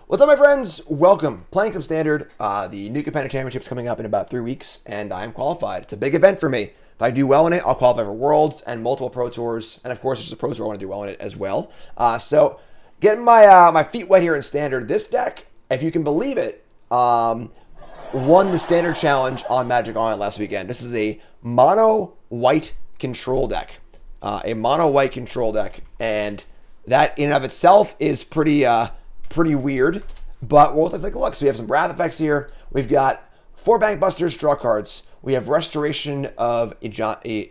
What's up, my friends? Welcome. Playing some Standard. The new Capenna Championship's coming up in about 3 weeks, and I'm qualified. It's a big event for me. If I do well in it, I'll qualify for Worlds and multiple Pro Tours, and of course, there's a Pro Tour I want to do well in it as well. So, getting my feet wet here in Standard. This deck, if you can believe it, won the Standard Challenge on Magic Online last weekend. This is a mono-white control deck. And that in and of itself is pretty weird, but let's take a look. So we have some Wrath effects here. We've got 4 Bank Busters, draw cards. We have Restoration of Why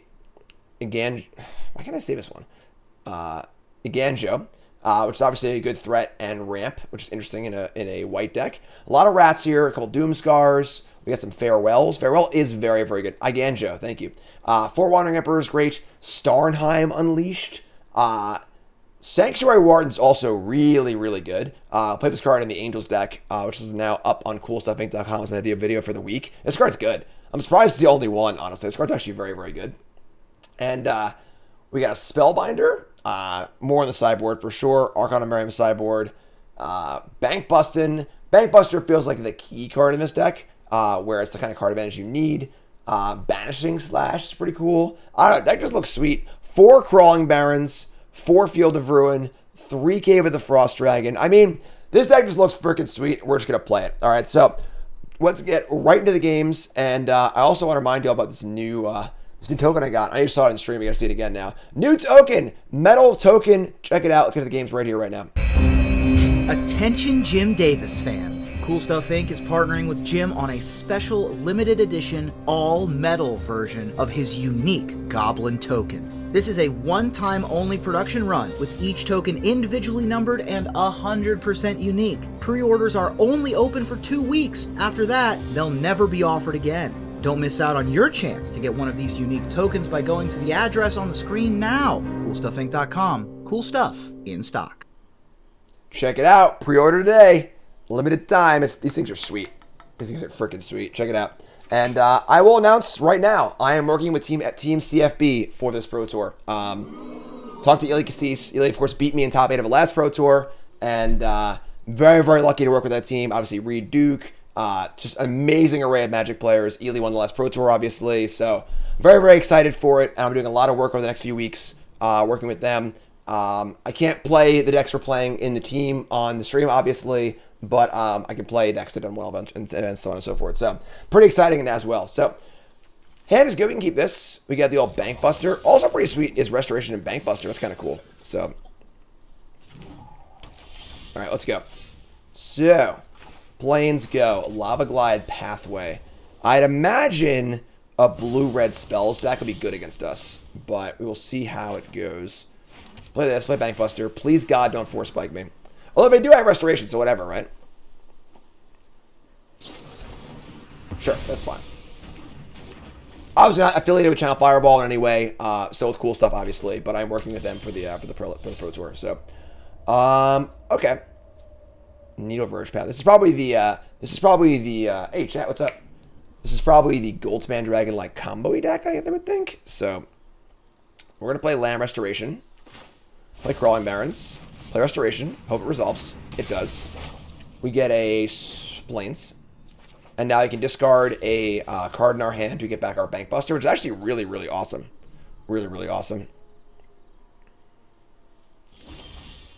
can't I say this one? Iganjo, which is obviously a good threat, and Ramp, which is interesting in a white deck. A lot of rats here, a couple Doom Scars. We got some Farewells. Farewell is very, very good. Iganjo, thank you. 4 Wandering Emperors, great. Starnheim Unleashed. Sanctuary Warden's also really, really good. Play this card in the Angels deck, which is now up on CoolStuffInc.com. It's going to be a video for the week. This card's good. I'm surprised it's the only one, honestly. This card's actually very, very good. And we got a Spellbinder, more on the sideboard for sure. Archon of Miriam sideboard. Bank Bustin'. Bank Buster feels like the key card in this deck, where it's the kind of card advantage you need. Banishing Slash is pretty cool. I don't know, deck just looks sweet. 4 Crawling Barons. 4 Field of Ruin, 3 Cave of the Frost Dragon. I mean, this deck just looks freaking sweet. We're just going to play it. All right, so let's get right into the games. And I also want to remind you all about this new token I got. I just saw it in stream. You got to see it again now. New token, Metal Token. Check it out. Let's get to the games right here, right now. Attention Jim Davis fans. Cool Stuff Inc. is partnering with Jim on a special limited edition all-metal version of his unique Goblin token. This is a one-time only production run, with each token individually numbered and 100% unique. Pre-orders are only open for 2 weeks. After that, they'll never be offered again. Don't miss out on your chance to get one of these unique tokens by going to the address on the screen now. CoolStuffInc.com. Cool stuff in stock. Check it out. Pre-order today. Limited time. These things are sweet. These things are freaking sweet. Check it out. And I will announce right now, I am working with Team CFB for this Pro Tour. Talked to Ili Cassis. Ili, of course, beat me in top 8 of the last Pro Tour. And very, very lucky to work with that team. Obviously, Reed Duke. Just an amazing array of Magic players. Ili won the last Pro Tour, obviously. So very, very excited for it. And I'm doing a lot of work over the next few weeks working with them. I can't play the decks we're playing in the team on the stream, obviously. But I can play decks that done well and so on and so forth. So pretty exciting as well. So hand is good. We can keep this. We got the old Bank Buster. Also pretty sweet is Restoration and Bank Buster. That's kind of cool. So all right, let's go. So Plains go. Lava Glide Pathway. I'd imagine a blue-red spells deck would be good against us, but we will see how it goes. Play this. Play Bank Buster. Please God, don't force spike me. Although they do have Restoration, so whatever, right? Sure, that's fine. Obviously not affiliated with Channel Fireball in any way. Still with Cool Stuff, obviously, but I'm working with them for the Pro Tour. So, okay. Needle Verge Path. This is probably the hey chat, what's up? This is probably the Goldspan Dragon like combo-y deck, I would think. So, we're gonna play Land Restoration, play Crawling Barons. Play Restoration. Hope it resolves. It does. We get a Plains. And now you can discard a card in our hand to get back our Bank Buster, which is actually really, really awesome. Really, really awesome.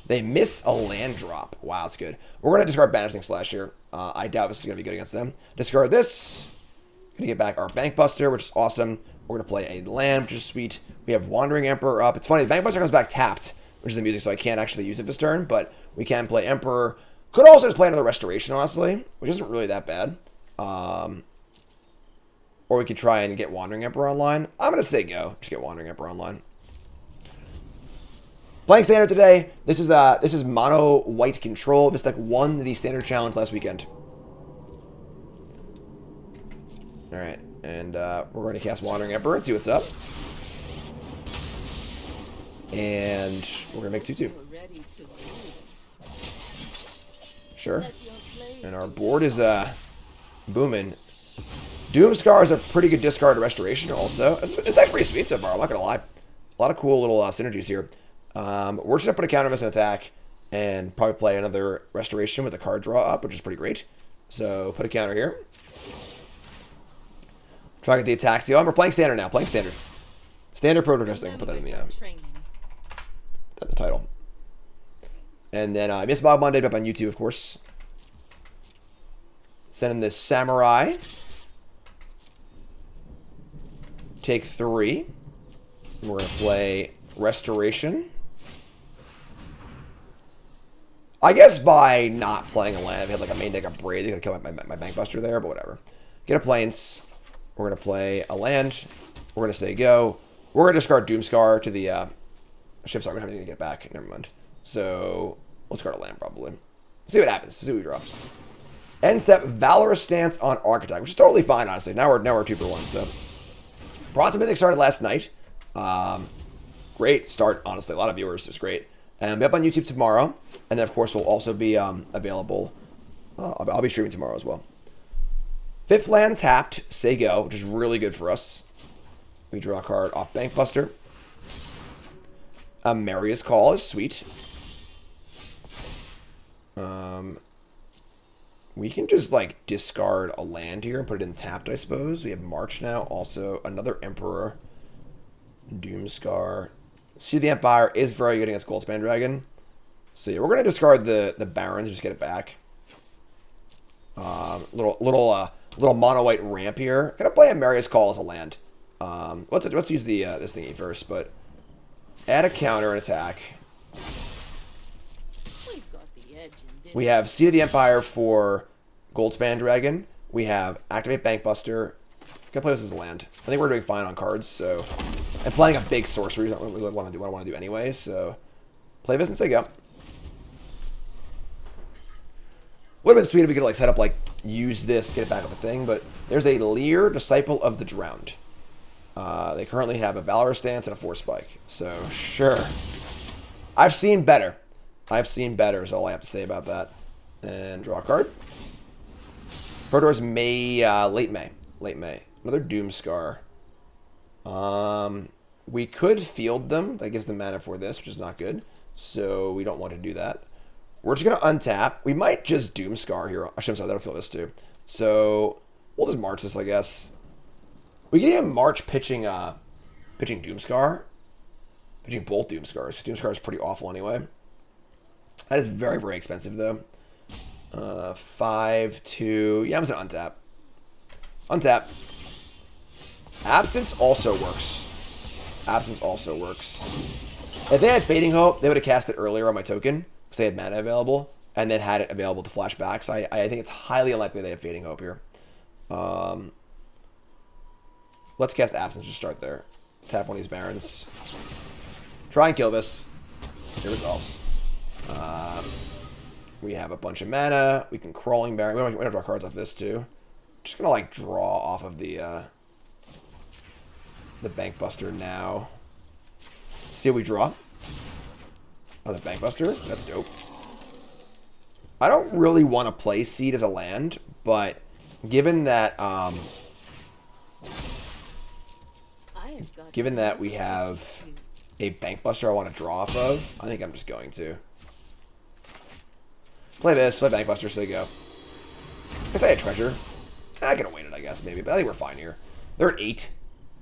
They miss a land drop. Wow, that's good. We're going to discard Banishing Slash here. I doubt this is going to be good against them. Discard this. Going to get back our Bank Buster, which is awesome. We're going to play a land, which is sweet. We have Wandering Emperor up. It's funny, the Bank Buster comes back tapped, which is amusing, so I can't actually use it this turn, but we can play Emperor. Could also just play another Restoration, honestly, which isn't really that bad. Or we could try and get Wandering Emperor online. I'm going to say go. Just get Wandering Emperor online. Playing Standard today. This is mono white control. This deck won the Standard Challenge last weekend. All right, and we're going to cast Wandering Emperor and see what's up. And we're going to make 2/2. Sure. And our board is booming. Doom Scar is a pretty good discard Restoration also. It's actually pretty sweet so far, I'm not going to lie. A lot of cool little synergies here. We're just going to put a counter miss and attack. and probably play another Restoration with a card draw up, which is pretty great. So put a counter here. Try to get the attack steal. We're playing standard now. Playing standard. Standard protesting. Put that in the title. And then Miss Bob Monday up on YouTube, of course. Sending this Samurai. Take 3. We're going to play Restoration. I guess by not playing a land, if I had like a main deck of Braid, they're going to kill my Bankbuster there, but whatever. Get a Plains. We're going to play a land. We're going to say go. We're going to discard Doomscar to the ships. Aren't going to have anything to get back. Never mind. So let's discard a land probably. See what happens. See what we draw. End step, Valorous Stance on Archetype, which is totally fine, honestly. Now we're 2 for 1, so. Bronze Mythic started last night. Great start, honestly. A lot of viewers. It was great. And I'll be up on YouTube tomorrow. And then, of course, we'll also be available. I'll be streaming tomorrow as well. 5th land tapped, say go, which is really good for us. We draw a card off Bankbuster. Maria's Call is sweet. We can just, like, discard a land here and put it in tapped, I suppose. We have March now. Also, another Emperor. Doomscar. See, the Empire is very good against Goldspan Dragon. So, yeah, we're going to discard the Barons and just get it back. Little mono-white ramp here. Gonna play a Maria's Call as a land. Let's use the this thingy first, but add a counter and attack. We have Seed of the Empire for Goldspan Dragon. We have Activate Bankbuster. Gonna play this as a land. I think we're doing fine on cards, so. And playing a big sorcery is not what I want to do anyway, so. Play this and say go. Would have been sweet if we could like set up like use this, get it back up the thing, but there's a Lear, Disciple of the Drowned. They currently have a Valorous Stance and a Force Spike, so sure. I've seen better. Is all I have to say about that. And draw a card. Proto's late May. Another Doomscar. We could field them. That gives them mana for this, which is not good. So we don't want to do that. We're just going to untap. We might just Doomscar here. I shouldn't say that'll kill this too. So we'll just march this, I guess. We can even march pitching Doomscar. Pitching both Doomscars, because Doomscar is pretty awful anyway. That is very, very expensive, though. 5, 2... Yeah, I'm just going to untap. Untap. Absence also works. If they had Fading Hope, they would have cast it earlier on my token, because they had mana available, and then had it available to flash back. So I think it's highly unlikely they have Fading Hope here. Let's cast Absence to start there. Tap one of these Barons. Try and kill this. It resolves. We have a bunch of mana. We can Crawling Baron. We're gonna draw cards off this too. Just gonna like draw off of the Bankbuster now. See what we draw. Oh, the Bankbuster. That's dope. I don't really want to play Seed as a land, but given that we have a Bankbuster I want to draw off of, I think I'm just going to. Play this, play Bankbuster, so they go. I guess I had Treasure. I could have waited, I guess, maybe, but I think we're fine here. They're at 8.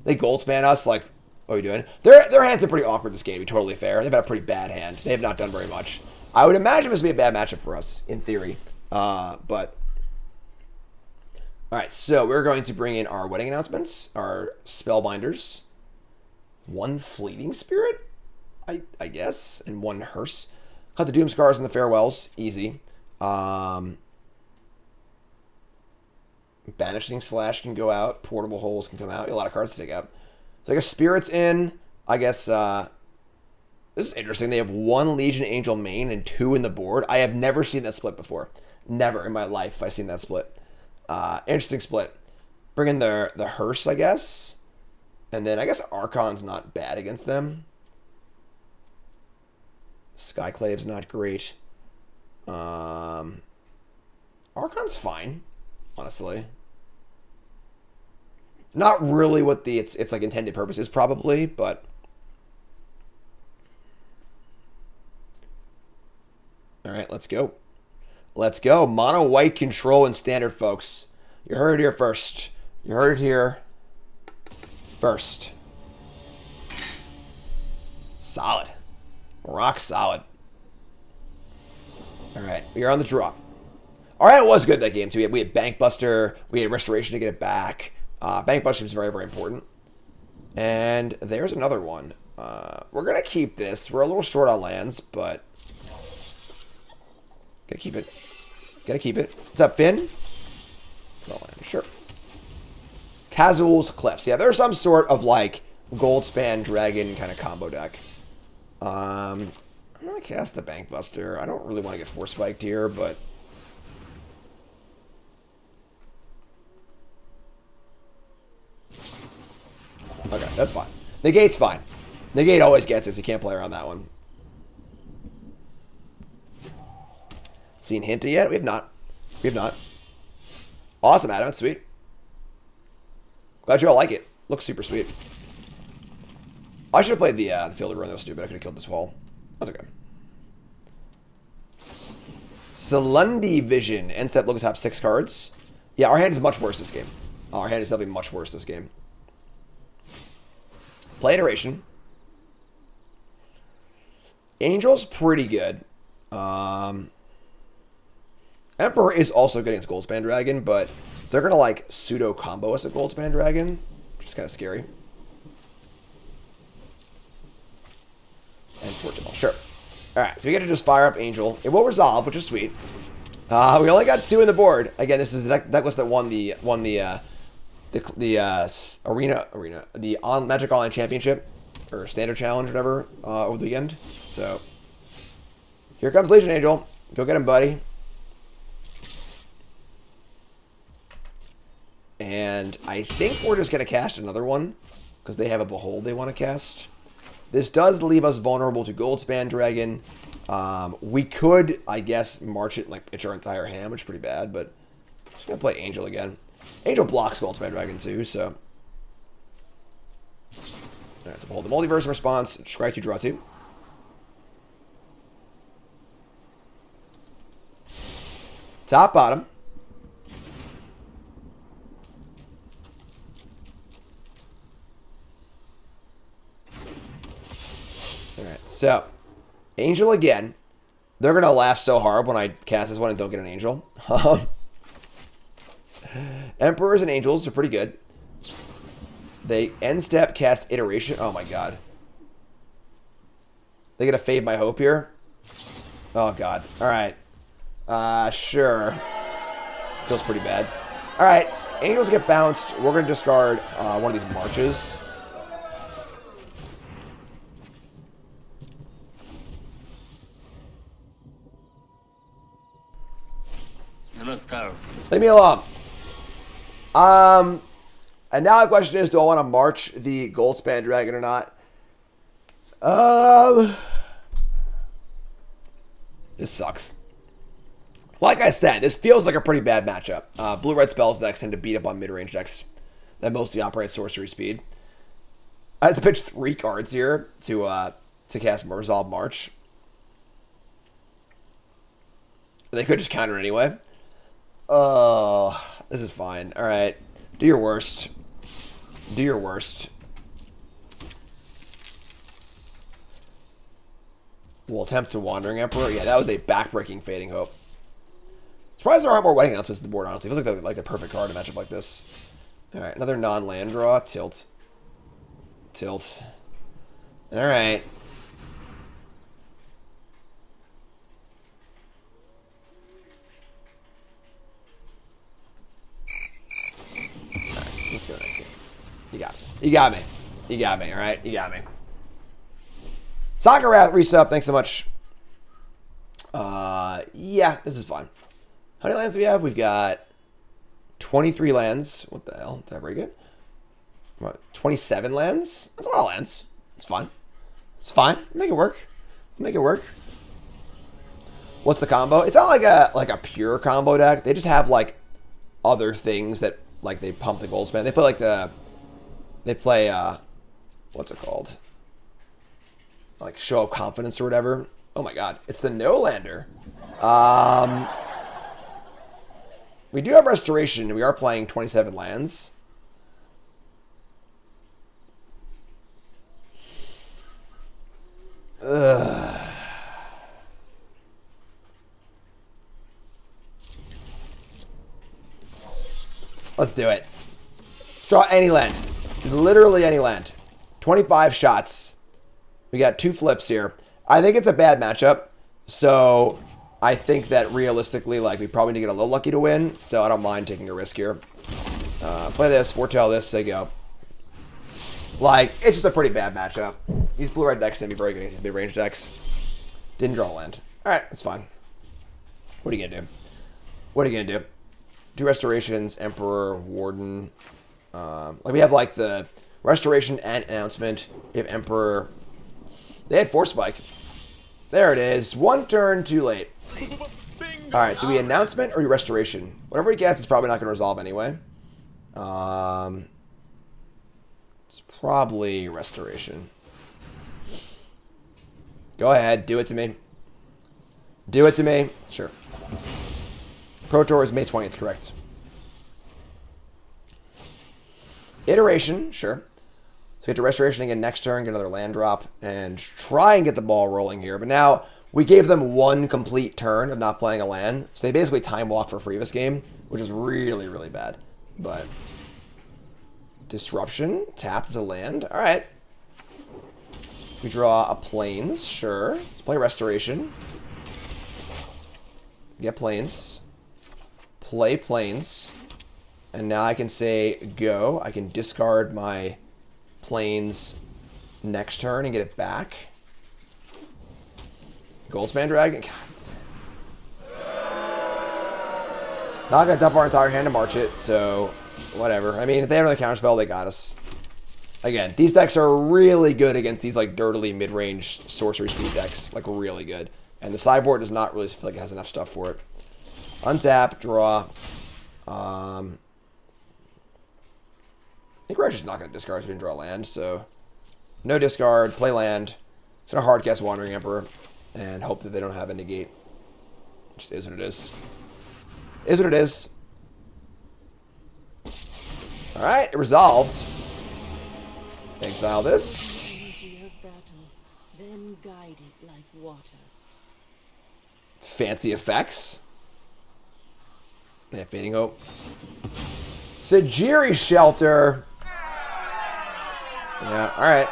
They Goldspan us, like, what are we doing? Their hands are pretty awkward this game, to be totally fair. They've got a pretty bad hand. They have not done very much. I would imagine this would be a bad matchup for us, in theory. But... Alright, so we're going to bring in our wedding announcements, our Spellbinders. 1 Fleeting Spirit, I guess, and 1 Hearse. Cut the Doomscars and the Farewells, easy. Banishing Slash can go out. Portable Holes can come out. A lot of cards to take out. So I guess Spirit's in. I guess this is interesting. They have 1 Legion Angel main and 2 in the board. I have never seen that split before. Never in my life have I seen that split. Interesting split. Bring in the Hearse, I guess. And then I guess Archon's not bad against them. Skyclave's not great. Archon's fine, honestly. Not really what the its like intended purpose is probably, but Let's go. Let's go. Mono white control and standard, folks. You heard it here first. You heard it here first. Solid. Rock solid. All right, we are on the draw. All right, it was good that game too. We had Bank Buster. We had Restoration to get it back. Bank Buster was very, very important. And there's another one. We're gonna keep this. We're a little short on lands, but gotta keep it. Gotta keep it. What's up, Finn? No land, sure. Kazuul's Cliffs. Yeah, there's some sort of like Goldspan Dragon kind of combo deck. I'm gonna cast the Bank Buster. I don't really want to get Force Spiked here, but okay, that's fine. Negate's fine. Negate always gets it, so you can't play around that one. Seen Hinta yet? We have not. We have not. Awesome, Adam. That's sweet. Glad you all like it. Looks super sweet. I should have played the Field of Ruin. That was stupid. I could have killed this wall. That's okay. Salundi Vision. End step, look at top 6 cards. Yeah, our hand is much worse this game. Our hand is definitely much worse this game. Play Iteration. Angel's pretty good. Emperor is also good against Goldspan Dragon, but they're going to like pseudo combo us with Goldspan Dragon, which is kind of scary. And Fortune Ball, sure. Alright, so we get to just fire up Angel. It will resolve, which is sweet. We only got 2 in the board. Again, this is the decklist that won the Magic Online Championship or Standard Challenge, whatever, over the weekend. So here comes Legion Angel. Go get him, buddy. And I think we're just gonna cast another one because they have a Behold they want to cast. This does leave us vulnerable to Goldspan Dragon. We could, I guess, march it like pitch our entire hand, which is pretty bad, but I'm just gonna play Angel again. Angel blocks Goldspan Dragon too, so. Alright, so Behold the Multiverse response. Strike 2, draw 2. Top, bottom. Alright, so Angel again. They're going to laugh so hard when I cast this one and don't get an Angel. Emperors and Angels are pretty good. They end step cast Iteration. Oh my god. They gonna fade my hope here? Oh god. Alright. Sure. Feels pretty bad. Alright. Angels get bounced. We're gonna discard one of these marches. You look powerful. Leave me alone. And now the question is, do I want to march the Goldspan Dragon or not? This sucks. Like I said, this feels like a pretty bad matchup. Blue-red spells decks tend to beat up on mid-range decks that mostly operate sorcery speed. I had to pitch 3 cards here to cast Resolve March. They could just counter anyway. Oh, this is fine. All right. Do your worst. Do your worst. We'll attempt to Wandering Emperor. Yeah, that was a backbreaking Fading Hope. Surprised there aren't more Wedding Announcements on the board, honestly. It feels like the perfect card to match up like this. All right, another non-land draw. Tilt. Tilt. All right. Let's go next game. You got me. You got me. You got me, alright? You got me. Soccer Wrath resub, thanks so much. Yeah, this is fun. How many lands do we have? We've got 23 lands. What the hell? Did I break it? What, 27 lands? That's a lot of lands. It's fine. It's fine. Make it work. Make it work. What's the combo? It's not like a pure combo deck. They just have like other things that like they pump the Goldspan. They play like they play what's it called? Like Show of Confidence or whatever. Oh my god, it's the No-Lander. We do have Restoration, and we are playing 27 lands. Ugh. Let's do it. Draw any land. Literally any land. 25 shots. We got 2 flips here. I think it's a bad matchup. So I think that realistically, like, we probably need to get a little lucky to win. So I don't mind taking a risk here. Play this, foretell this, say go. Like, it's just a pretty bad matchup. These blue-red decks are going to be very good against these mid-range decks. Didn't draw a land. Alright, that's fine. What are you going to do? What are you going to do? 2 restorations, Emperor, Warden. Like, we have, like, the Restoration and Announcement. We have Emperor. They had Force Spike. There it is. 1 turn too late. Alright, do we Announcement or Restoration? Whatever we guess, it's probably not going to resolve anyway. It's probably Restoration. Go ahead. Do it to me. Do it to me. Sure. Pro Tour is May 20th, correct. Iteration, sure. So get to Restoration again next turn, get another land drop, and try and get the ball rolling here. But now, we gave them 1 complete turn of not playing a land. So they basically time walk for free this game, which is really, really bad. But Disruption, tapped as a land. Alright. We draw a Plains, sure. Let's play Restoration. Get Plains. Play Plains. And now I can say go. I can discard my Plains next turn and get it back. Goldspan Dragon. God. Not gonna dump our entire hand to march it, so whatever. I mean, if they have another counterspell, they got us. Again, these decks are really good against these like dirtily mid-range sorcery speed decks. Like really good. And the sideboard does not really feel like it has enough stuff for it. Untap, draw. I think we're actually not going to discard so we didn't draw land, so no discard, play land. It's going to hard cast Wandering Emperor and hope that they don't have a negate. It just is what it is. Is what it is. Alright, it resolved. Exile this. Energy of battle, then guide it like water. Fancy effects. Yeah, Fading Hope. Sajiri Shelter. Yeah, alright.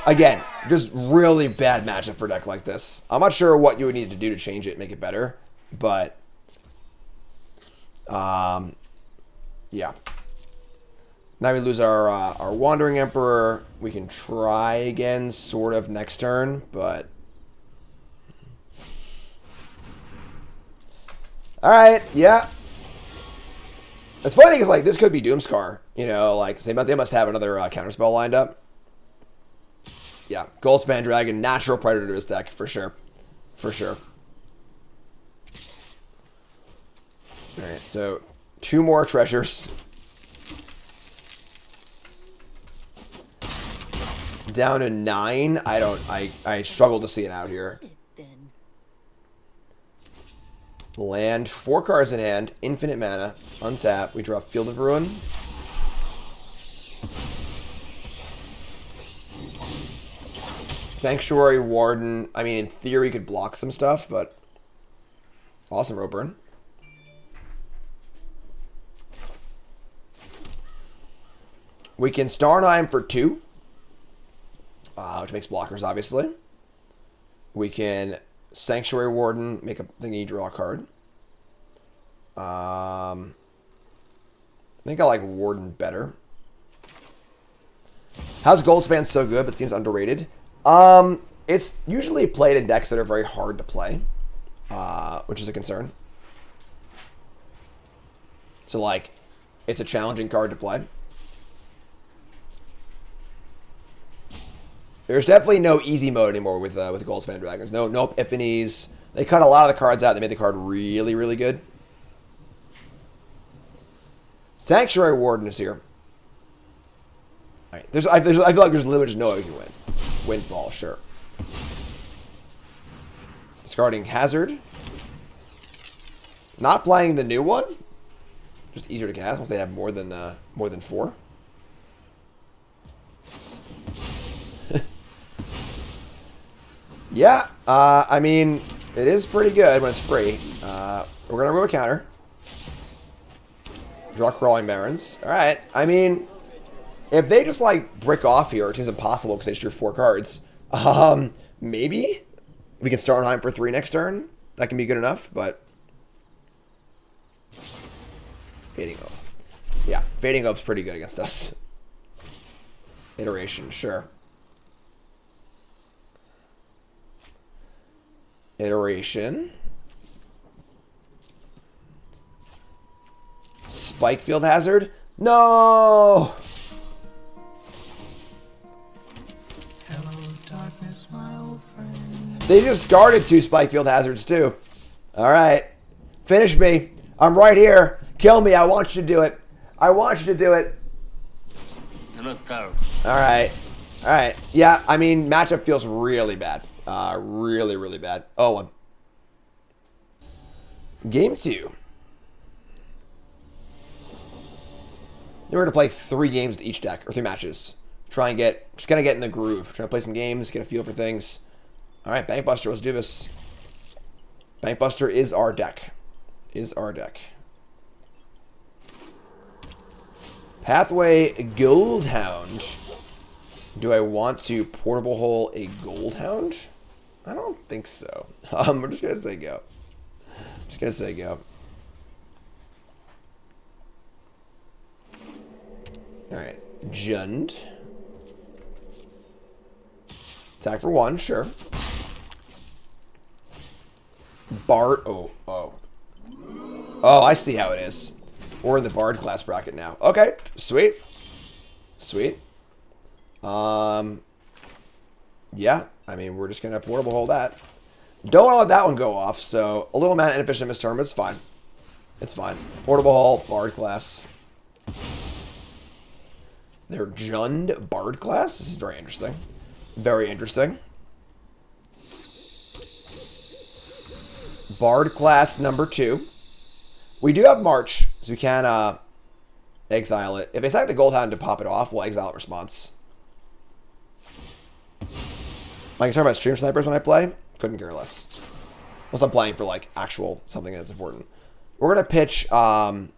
Again, just really bad matchup for a deck like this. I'm not sure what you would need to do to change it and make it better, but yeah. Now we lose our Wandering Emperor. We can try again, sort of, next turn, but alright, yeah. It's funny because, like, this could be Doomscar. You know, like, they must have another counterspell lined up. Yeah, Goldspan Dragon, natural predator to this deck, for sure. For sure. Alright, so 2 more treasures. Down to 9. I struggle to see it out here. Land, 4 cards in hand, infinite mana, untap. We draw Field of Ruin. Sanctuary Warden. I mean, in theory, could block some stuff, but awesome rope burn. We can Starnheim for 2, which makes blockers, obviously. We can Sanctuary Warden, make a thingy, draw a card. I think I like Warden better. How's Goldspan so good but seems underrated? It's usually played in decks that are very hard to play, which is a concern. So, like, it's a challenging card to play. There's definitely no easy mode anymore with Goldspan Dragons. No epiphanies. They cut a lot of the cards out. They made the card really, really good. Sanctuary Warden is here. All right. I feel like there's limited no way we can win. Windfall, sure. Discarding Hazard. Not playing the new one. Just easier to cast once they have more than 4. Yeah, I mean, it is pretty good when it's free. We're gonna remove a counter. Draw Crawling Barrens. Alright, I mean, if they just, like, brick off here, it seems impossible because they just drew 4 cards. Maybe we can Starnheim for 3 next turn. That can be good enough, but... Fading Hope. Yeah, Fading Hope's pretty good against us. Iteration, sure. Iteration. Spike Field Hazard? No! Hello, darkness, my old friend. They just started 2 Spike Field Hazards, too. Alright. Finish me. I'm right here. Kill me. I want you to do it. I want you to do it. You're not powerful. Alright. Alright. Yeah, I mean, matchup feels really bad. Really, really bad. Oh, 1. Game 2. Then we're going to play 3 games with each deck, or 3 matches. Try and just kind of get in the groove. Try to play some games, get a feel for things. Alright, Bankbuster, let's do this. Bankbuster is our deck. Pathway Goldhound. Do I want to Portable Hole a Goldhound? I don't think so. We're just going to say go. Just going to say go. Alright. Jund. Attack for 1, sure. Bard. Oh, I see how it is. We're in the Bard class bracket now. Okay, sweet. Yeah, I mean, we're just going to Portable Hold that. Don't want to let that one go off, so a little mana inefficient misturn, but it's fine. It's fine. Portable Hall, Bard class. They're Jund Bard class? This is very interesting. Very interesting. Bard class number 2. We do have March, so we can exile it. If they sack the Goldhound to pop it off, we'll exile it in response. I can talk about Stream Snipers when I play. Couldn't care less. Unless I'm playing for, like, actual something that's important. We're going to pitch, I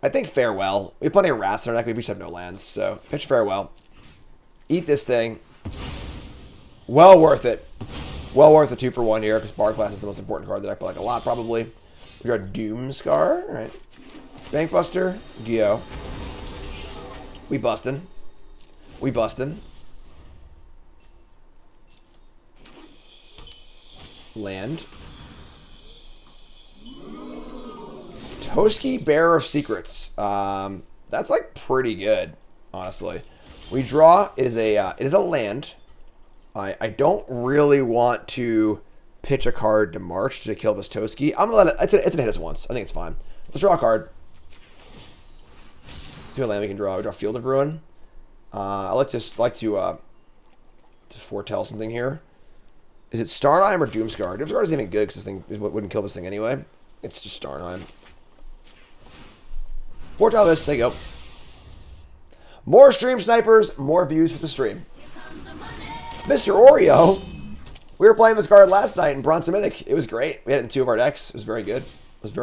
think Farewell. We have plenty of Wraths in our deck. We each have no lands, so pitch Farewell. Eat this thing. Well worth it. Well worth the 2 for 1 here, because Bard class is the most important card of the deck, but like a lot, probably. We got Doomscar. All right. Bankbuster. Geo. We bustin'. Land. Toski, Bearer of Secrets. That's like pretty good, honestly. We draw. It is a land. I don't really want to pitch a card to March to kill this Toski. I'm gonna let it. It's gonna hit us once. I think it's fine. Let's draw a card. See what land we can draw. We draw Field of Ruin. I like to foretell something here. Is it Starnheim or Doomscar? Doomscar isn't even good because this thing wouldn't kill this thing anyway. It's just Starnheim. Foretell this. There you go. More Stream Snipers, more views for the stream. Mr. Oreo. We were playing this card last night in Bronze Mythic. It was great. We had it in 2 of our decks. It was very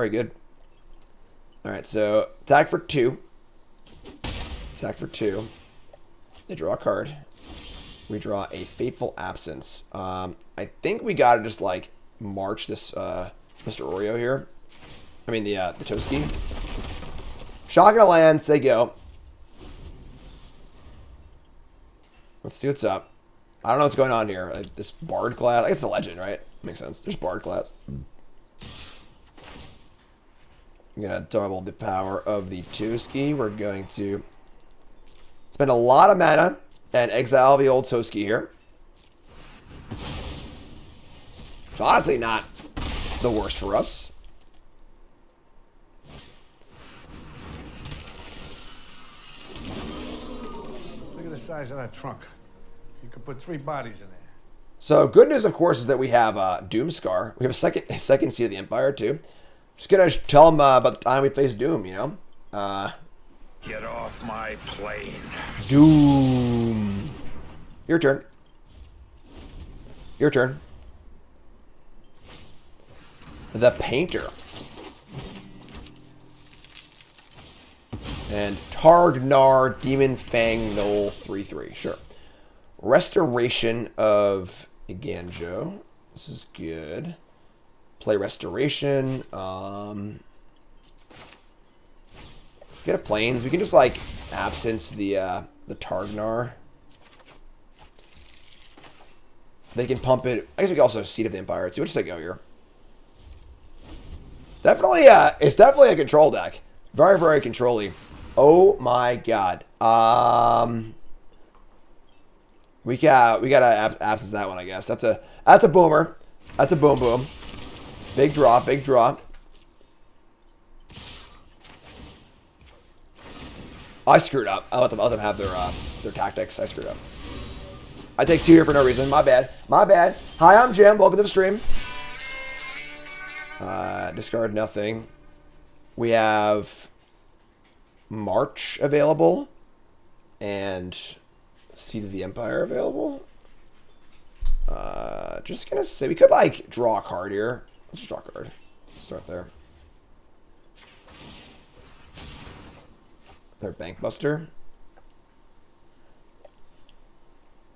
good. Alright, so attack for 2. They draw a card. We draw a Fateful Absence. I think we gotta just like march this Mr. Oreo here. I mean the Toski. Shotgun a land, say go. Let's see what's up. I don't know what's going on here. This Bard class. I guess it's a legend, right? Makes sense. There's Bard class. I'm gonna double the power of the Toski. We're going to spend a lot of mana and exile the old Toski here. It's honestly not the worst for us. Look at the size of that trunk. You could put 3 bodies in there. So good news, of course, is that we have Doomscar. We have a second Seed of the Empire, too. Just gonna tell them about the time we faced Doom, you know? Get off my plane. Doom. Your turn. Your turn. The Painter. And Targnar Demon Fang Knoll 3/3. Sure. Restoration of Iganjo. This is good. Play Restoration. Get a Plains. We can just like absence the Targnar. They can pump it. I guess we can also Seed of the Empire too. We'll just say go here. Definitely, it's definitely a control deck. Very, very controlly. Oh my god. We gotta absence that one, I guess. That's a boomer. That's a boom boom. Big draw, big draw. I screwed up. I let them have their tactics. I screwed up. I take 2 here for no reason. My bad. My bad. Hi, I'm Jim. Welcome to the stream. Discard nothing. We have March available and Seed of the Empire available. Just gonna say we could like draw a card here. Let's draw a card. Let's start there. Their Bankbuster.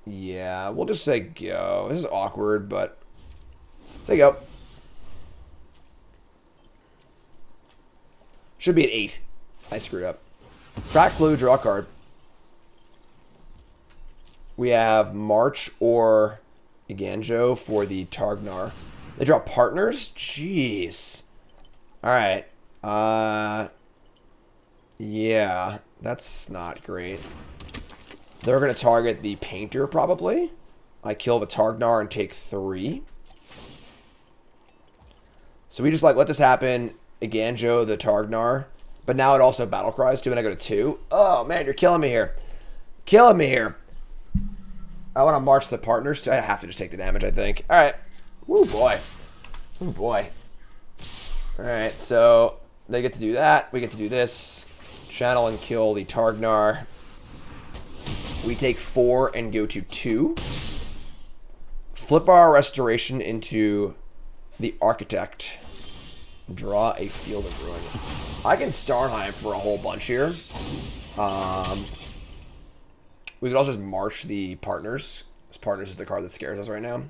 Yeah, we'll just say go. This is awkward, but say go. Should be an 8. I screwed up. Crack Clue, draw a card. We have March or Iganjo for the Targnar. They draw partners? Jeez. Alright. Yeah, that's not great. They're going to target the Painter, probably. I kill the Targnar and take 3. So we just, like, let this happen. Iganjo, the Targnar. But now it also battle cries, too, and I go to 2. Oh, man, you're killing me here. Killing me here. I want to march the partners. I have to just take the damage, I think. All right. Woo, boy. Woo, boy. All right, so they get to do that. We get to do this. Channel and kill the Targnar. We take 4 and go to 2. Flip our Restoration into the Architect. Draw a Field of Ruin. I can Starnheim for a whole bunch here. We could also just march the Partners. This Partners is the card that scares us right now.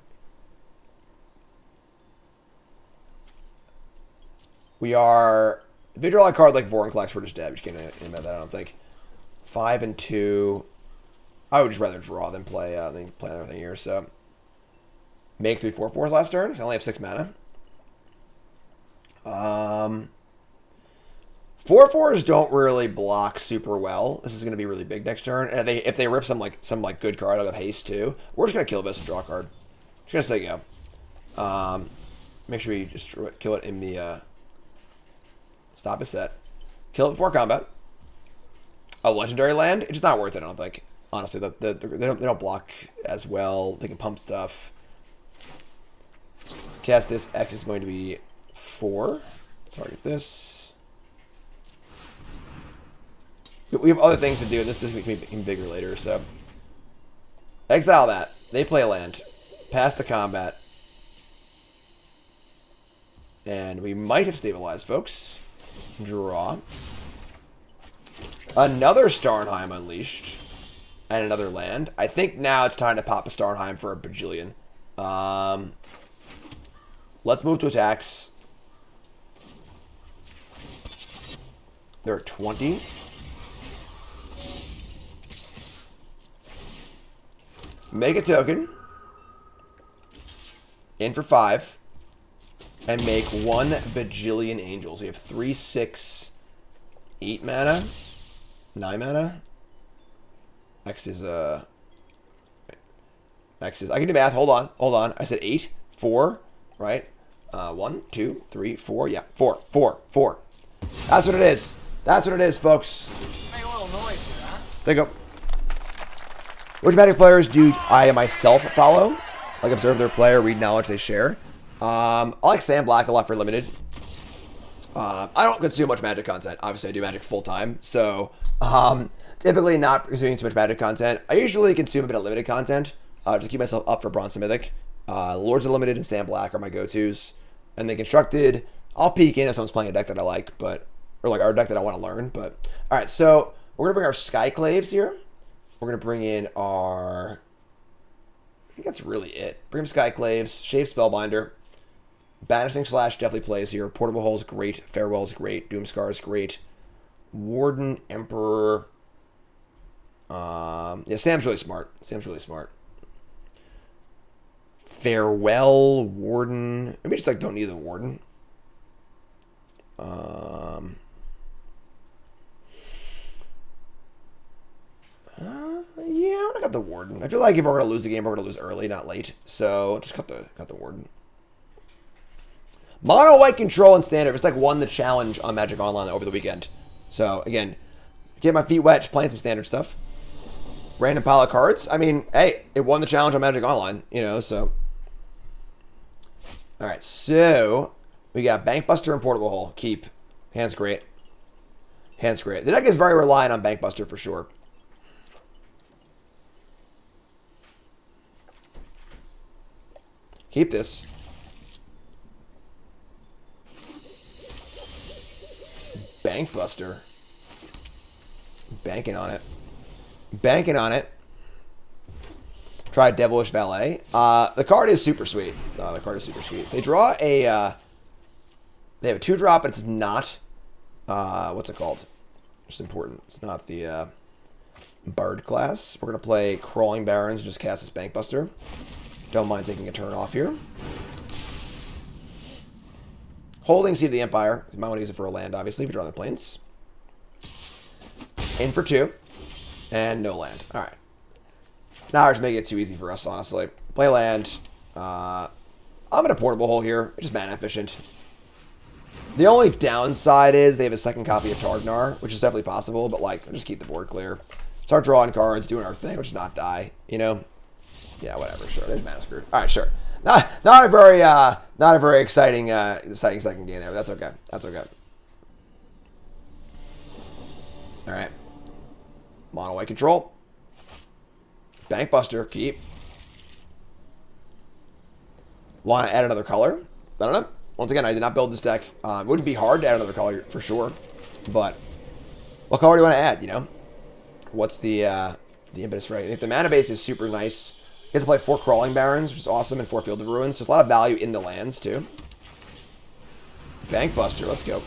We are... If you draw a card like Vorinclex, we're just dead. We just can't about that, I don't think. 5 and 2. I would just rather draw than play everything here, so... Make 3 4/4s last turn, because I only have 6 mana. 4/4s don't really block super well. This is going to be really big next turn. And if they rip some good card, I'll have haste too. We're just going to kill this and draw a card. Just going to say go. Make sure we just kill it in the... Stop his set. Kill it before combat. A legendary land? It's just not worth it, I don't think. Honestly, they don't block as well. They can pump stuff. Cast this. X is going to be 4. Target this. We have other things to do, and this can be bigger later, so. Exile that. They play a land. Pass the combat. And we might have stabilized, folks. Draw. Another Starnheim Unleashed. And another land. I think now it's time to pop a Starnheim for a bajillion. Let's move to attacks. They're at 20. Make a token. In for 5. And make 1 bajillion angels. We have 3, 6, 8 mana. 9 mana. X is I can do math. Hold on. I said 8, 4, right? 1, 2, 3, 4. Yeah, 4. That's what it is. That's what it is, folks. Make a little noise for that. So go. Which Magic players do I myself follow? Like observe their play or read knowledge they share. I like Sand Black a lot for limited. I don't consume much Magic content. Obviously, I do Magic full time, so typically not consuming too much Magic content. I usually consume a bit of limited content to keep myself up for Bronze and Mythic. Lords of Limited and Sand Black are my go-tos. And then Constructed, I'll peek in if someone's playing a deck that I like, or like our deck that I want to learn. But all right, so we're gonna bring our Skyclaves here. We're gonna bring in our. I think that's really it. Bring in Skyclaves, Shave Spellbinder. Banishing Slash definitely plays here. Portable Hole is great. Farewell is great. Doomscar is great. Warden, Emperor. Yeah, Sam's really smart. Sam's really smart. Farewell, Warden. Maybe just like don't need the Warden. Yeah, I'm gonna cut the Warden. I feel like if we're gonna lose the game, we're gonna lose early, not late. So just cut the Warden. Mono white control and standard. It's like won the challenge on Magic Online over the weekend. So again, get my feet wet, just playing some standard stuff. Random pile of cards. I mean, hey, it won the challenge on Magic Online, you know, so. Alright, so we got Bankbuster and Portable Hole. Keep. Hand's great. Hand's great. The deck is very reliant on Bankbuster for sure. Keep this. Bankbuster. Banking on it. Banking on it. Try Devilish Valet. The card is super sweet. The card is super sweet. They draw a... they have a 2-drop, but it's not... what's it called? It's important. It's not the Bard class. We're going to play Crawling Barrens and just cast this Bankbuster. Don't mind taking a turn off here. Holding Seed of the Empire. You might want to use it for a land, obviously, if you draw the planes. In for 2. And no land. Alright. Now we're just making it too easy for us, honestly. Play land. I'm in a Portable Hole here. It's just mana efficient. The only downside is they have a second copy of Targnar, which is definitely possible, but like, just keep the board clear. Start drawing cards, doing our thing, which is not die, you know? Yeah, whatever, sure. There's mana screwed. Alright, sure. Not a very exciting second game there, but that's okay. That's okay. Alright. Mono white control. Bankbuster, keep. Want to add another color? I don't know. Once again, I did not build this deck. It wouldn't be hard to add another color for sure, but what color do you want to add? You know, what's the impetus, right? If the mana base is super nice, you get to play 4 Crawling Barrens, which is awesome, and 4 Field of Ruins. So there's a lot of value in the lands too. Bankbuster, let's go.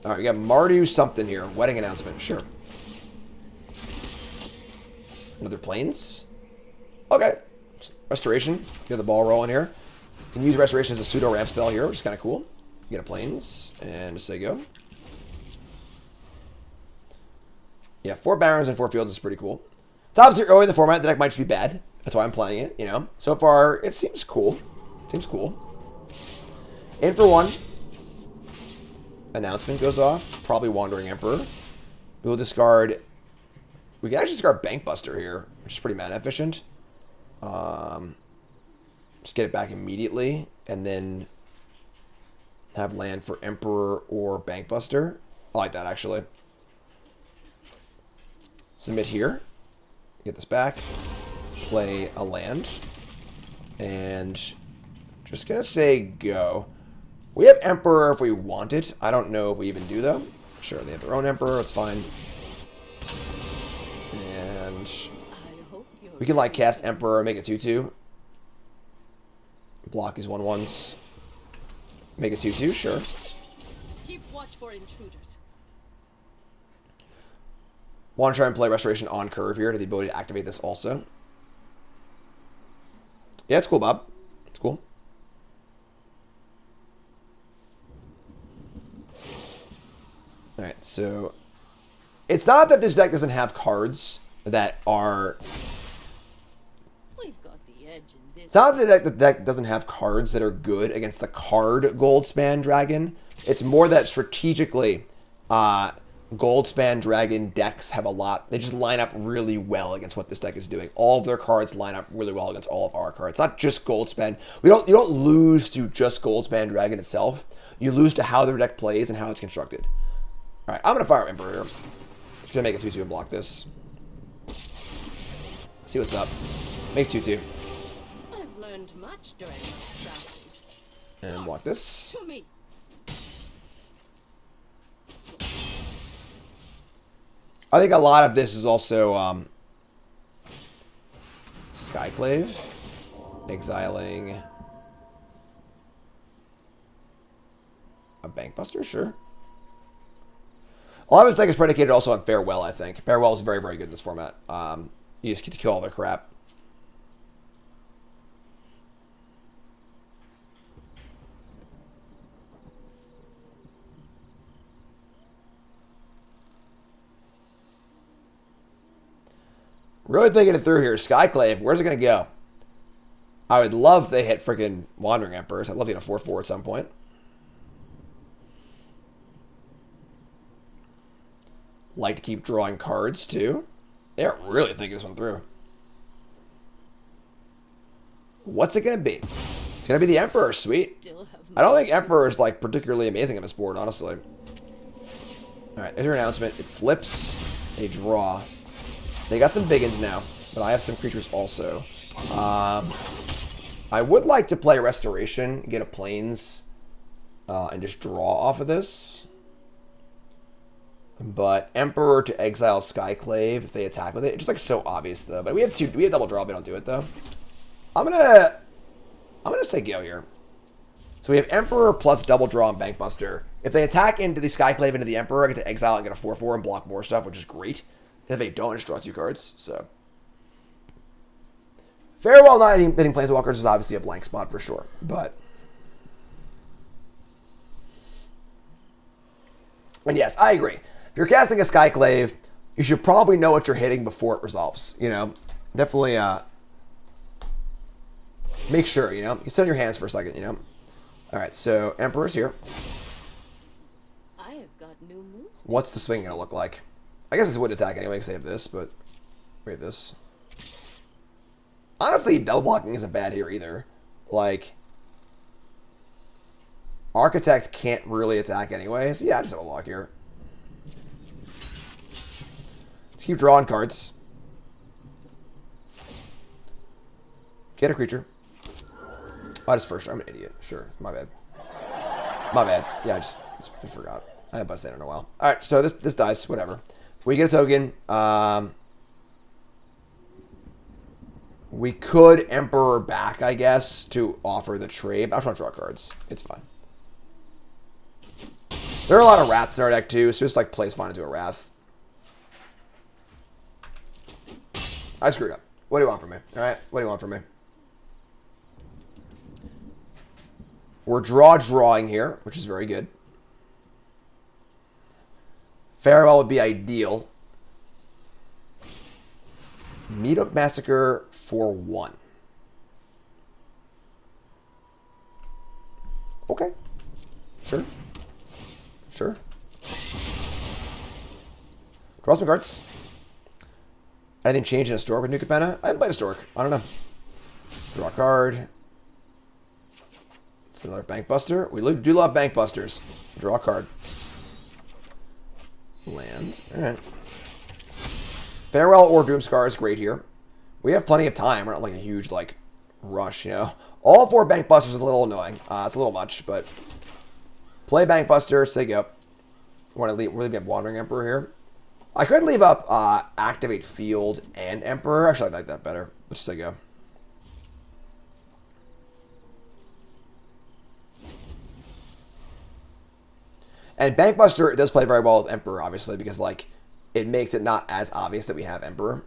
All right, we got Mardu something here. Wedding announcement, sure. Another planes. Okay. Restoration. Get the ball rolling here. Can use Restoration as a pseudo ramp spell here, which is kind of cool. Get a planes and just say go. Yeah, 4 Barrens and 4 Fields is pretty cool. It's obviously early in the format. The deck might just be bad. That's why I'm playing it, you know. So far, it seems cool. Seems cool. In for 1. Announcement goes off. Probably Wandering Emperor. We will discard... We can actually discard Bankbuster here, which is pretty mana efficient. Just get it back immediately, and then have land for Emperor or Bankbuster. I like that, actually. Submit here. Get this back. Play a land. And just going to say go. We have Emperor if we want it. I don't know if we even do, though. Sure, they have their own Emperor. It's fine. And we can, like, cast Emperor and make it 2/2. Block these 1/1s. Make it 2/2, sure. Keep watch for intruders. Want to try and play Restoration on curve here to the ability to activate this also. Yeah, it's cool, Bob. It's cool. Alright, so... It's not that this deck doesn't have cards that are... We've got the edge in this. It's not that the deck doesn't have cards that are good against the card Goldspan Dragon. It's more that strategically, Goldspan Dragon decks have a lot. They just line up really well against what this deck is doing. All of their cards line up really well against all of our cards. Not just Goldspan. You don't lose to just Goldspan Dragon itself. You lose to how their deck plays and how it's constructed. All right, I'm gonna fire Emperor here. Just gonna make a 2/2 and block this. See what's up. Make 2/2 I've learned much during my travels. and block this. To me. I think a lot of this is also Skyclave, exiling a Bankbuster, sure. A lot of his deck is predicated also on Farewell, I think. Farewell is very, very good in this format. You just get to kill all their crap. Really thinking it through here. Skyclave, where's it going to go? I would love if they hit freaking Wandering Emperors. I'd love to get a 4/4 at some point. Like to keep drawing cards, too. They're really thinking this one through. What's it going to be? It's going to be the Emperor. Sweet. I don't think Emperor is, like, particularly amazing on this board, honestly. All right, there's your announcement. It flips. They draw. They got some biggins now, but I have some creatures also. I would like to play Restoration, get a Plains, and just draw off of this. But Emperor to exile Skyclave if they attack with it. It's just like so obvious though. But we have double draw, but we don't do it though. I'm gonna say go here. So we have Emperor plus double draw and Bankbuster. If they attack into the Skyclave into the Emperor, I get to exile and get a 4/4 and block more stuff, which is great. And if they don't, I just draw 2 cards. So Farewell not hitting Planeswalkers is obviously a blank spot for sure. But and yes, I agree. If you're casting a Skyclave, you should probably know what you're hitting before it resolves. You know, definitely make sure. You know, you sit on your hands for a second. You know. All right, so Emperor's here. I have got new moves. What's the swing gonna look like? I guess this would attack anyway because they have this, but we have this. Honestly, double blocking isn't bad here either. Like, Architect can't really attack anyway, so yeah, I just have a block here. Just keep drawing cards. Get a creature. Oh, I just first. I'm an idiot. Sure, my bad. My bad. Yeah, I just forgot. I haven't busted it in a while. All right, so this dies. Whatever. We get a token. We could Emperor back, I guess, to offer the trade. I just want to draw cards. It's fine. There are a lot of Wraths in our deck, too, so just, like, plays fine into a Wrath. I screwed up. What do you want from me? All right? What do you want from me? We're drawing here, which is very good. Farewell would be ideal. Meathook Massacre for 1. Okay. Sure. Sure. Draw some cards. Anything change in a Stork with New Capenna? I haven't played a Stork. I don't know. Draw a card. It's another Bankbuster. We do love Bankbusters. Draw a card. Land. Alright. Farewell or Doomscar is great here. We have plenty of time. We're not like a huge, like, rush, you know. All 4 Bankbusters is a little annoying. It's a little much, but play Bankbuster, say go. Want to leave? We're leaving up Wandering Emperor here. I could leave up Activate Field and Emperor. Actually, I like that better. Let's say go. And Bankbuster, it does play very well with Emperor, obviously, because, like, it makes it not as obvious that we have Emperor.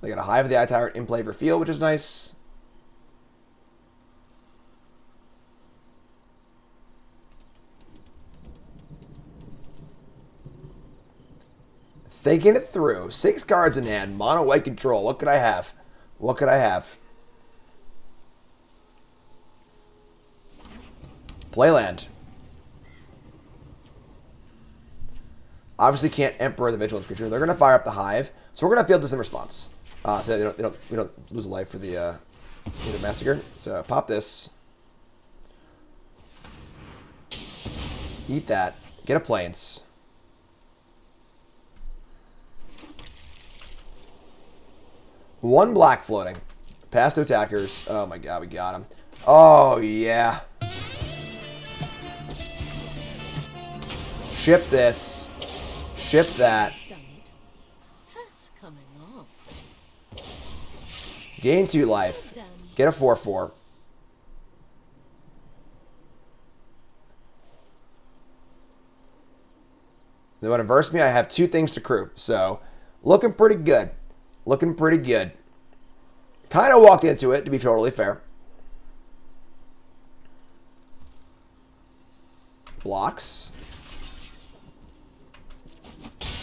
They got a Hive of the Eye Tyrant in play for field, which is nice. Thinking it through. 6 cards in hand. Mono white control. What could I have? What could I have? Playland. Obviously can't Emperor the Vigilance creature. They're going to fire up the Hive. So we're going to field this in response. So we don't lose a life for the Massacre. So pop this. Eat that. Get a Plains. One black floating. Pass to attackers. Oh my god, we got him. Oh yeah. Ship this. Ship that. That's coming off. Gain 2 life. Get a 4/4. They want to verse me. I have 2 things to crew. So, looking pretty good. Looking pretty good. Kind of walked into it, to be totally fair. Blocks.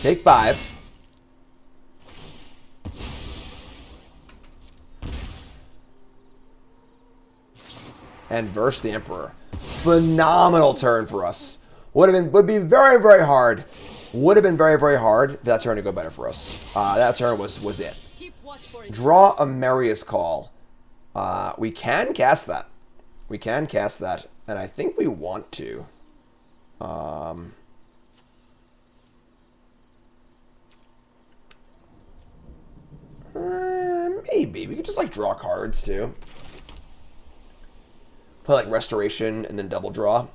Take 5. And verse the Emperor. Phenomenal turn for us. Would be very, very hard. Would have been very, very hard for that turn to go better for us. That turn was it. Draw a Marius Call. We can cast that. We can cast that. And I think we want to. Maybe. We could just like draw cards too. Play like Restoration and then double draw.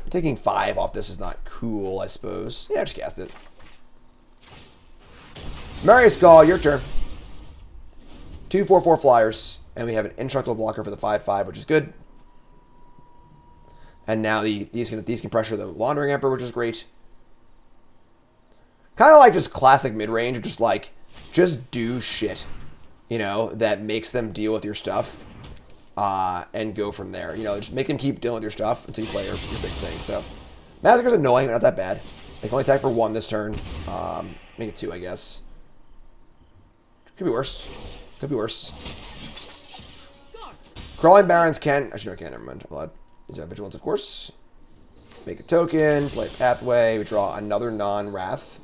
Taking 5 off this is not cool, I suppose. Yeah, just cast it. Marius Gall, your turn. 2 4/4 flyers. And we have an indestructible blocker for the 5/5, which is good. And now these can pressure the Wandering Emperor, which is great. Kind of like just classic mid-range, just do shit, you know, that makes them deal with your stuff. And go from there. You know, just make them keep dealing with your stuff until you play your big thing. So, Massacre's annoying, but not that bad. They can only attack for 1 this turn. Make it 2, I guess. Could be worse. Could be worse. Crawling Barons can... Actually, no, I can't. Never mind. These are Vigilance, of course. Make a token. Play Pathway. We draw another non-Wrath.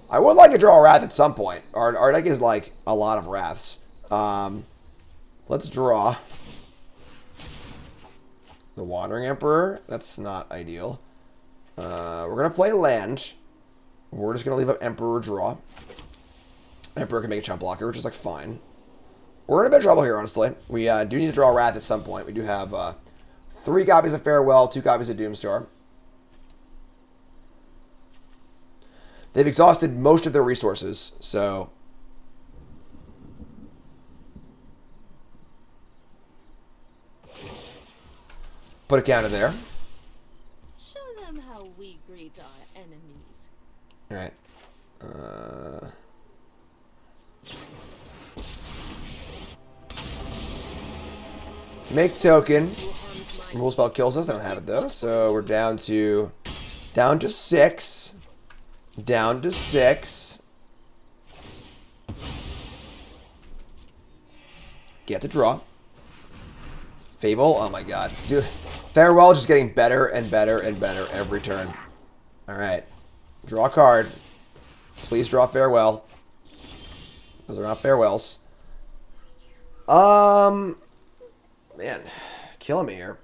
I would like to draw a Wrath at some point. Our deck is, like, a lot of Wraths. Let's draw... the Wandering Emperor. That's not ideal. We're going to play land. We're just going to leave up Emperor draw. Emperor can make a chump blocker, which is like fine. We're in a bit of trouble here, honestly. We do need to draw a Wrath at some point. We do have 3 copies of Farewell, 2 copies of Doomstar. They've exhausted most of their resources, so... put a counter there. Show them how we greet our enemies. Alright. Make token. Rule spell kills us. I don't have it though. So we're down to 6. Down to 6. Get to draw. Fable. Oh my god. Dude. Farewell is just getting better and better and better every turn. Alright. Draw a card. Please draw Farewell. Those are not Farewells. Man. Killing me here.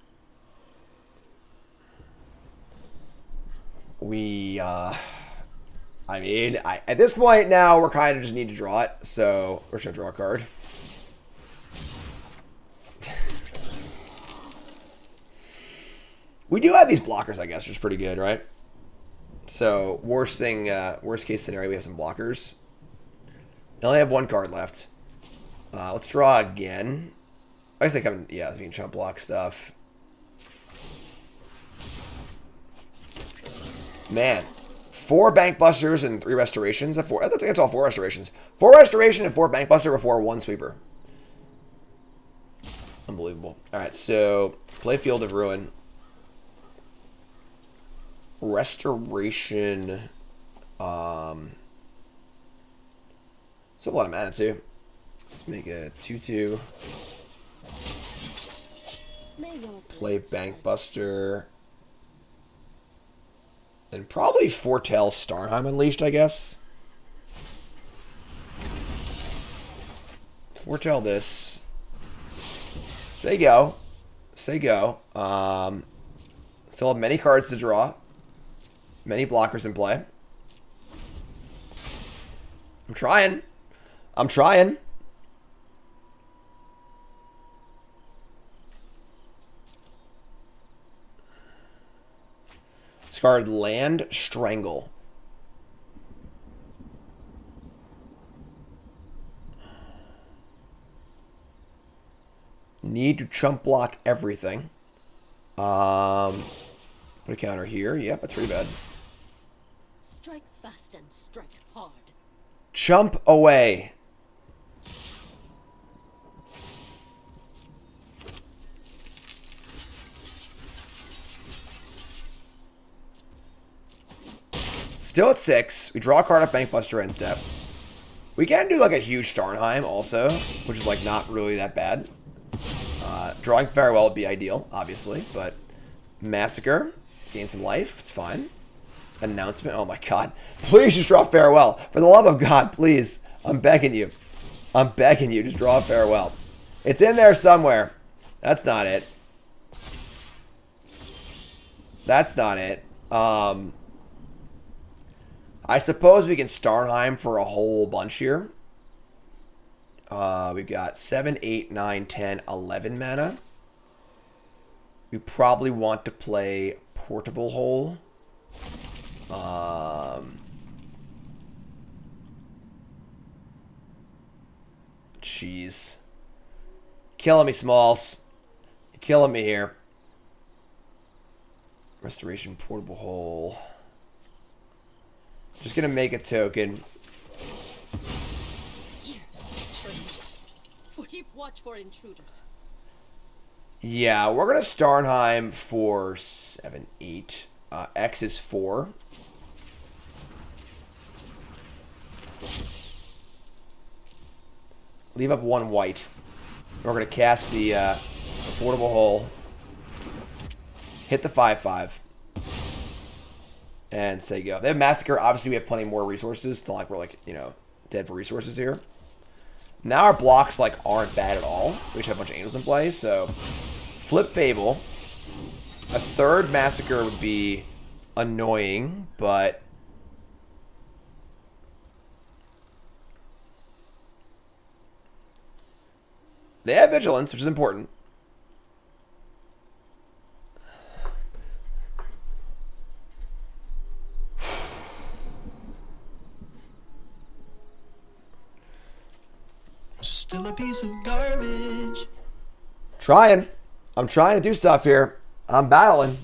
I mean, at this point now, we're kind of just need to draw it. So, we're just going to draw a card. We do have these blockers, I guess, which is pretty good, right? So, worst case scenario, we have some blockers. I only have 1 card left. Let's draw again. I guess they come, yeah, we can chump block stuff. Man, 4 Bank Busters and 3 Restorations. That's all 4 Restorations. 4 Restoration and 4 Bank Buster before 1 Sweeper. Unbelievable. Alright, so play Field of Ruin. Restoration. Still a lot of mana too. Let's make a 2/2. Play Bank Buster. And probably foretell Starnheim Unleashed, I guess. Foretell this. Say go. Say go. Still have many cards to draw. Many blockers in play. I'm trying. I'm trying. Discard Land Strangle. Need to chump block everything. Put a counter here. Yep, that's pretty bad. Strike fast and strike hard. Chump away. Still at 6. We draw a card off Bank Buster end step. We can do like a huge Starnheim also, which is like not really that bad. Drawing Farewell would be ideal, obviously, but Massacre, gain some life, it's fine. Announcement, oh my god. Please just draw Farewell. For the love of God, please. I'm begging you. I'm begging you, just draw Farewell. It's in there somewhere. That's not it. That's not it. I suppose we can Starnheim for a whole bunch here. We've got 7, 8, 9, 10, 11 mana. We probably want to play Portable Hole. Jeez. Killing me, Smalls. You're killing me here. Restoration, Portable Hole. Just gonna make a token. Keep watch for intruders. Yeah, we're gonna Starnheim for 7, 8. X is 4. Leave up 1 white. We're gonna cast the Portable Hole. Hit the 5/5. And say go. They have Massacre. Obviously, we have plenty more resources. It's not like we're like, you know, dead for resources here. Now our blocks like aren't bad at all. We just have a bunch of angels in play, so flip Fable. A third Massacre would be annoying, but they have Vigilance, which is important. Still a piece of garbage. Trying. I'm trying to do stuff here. I'm battling.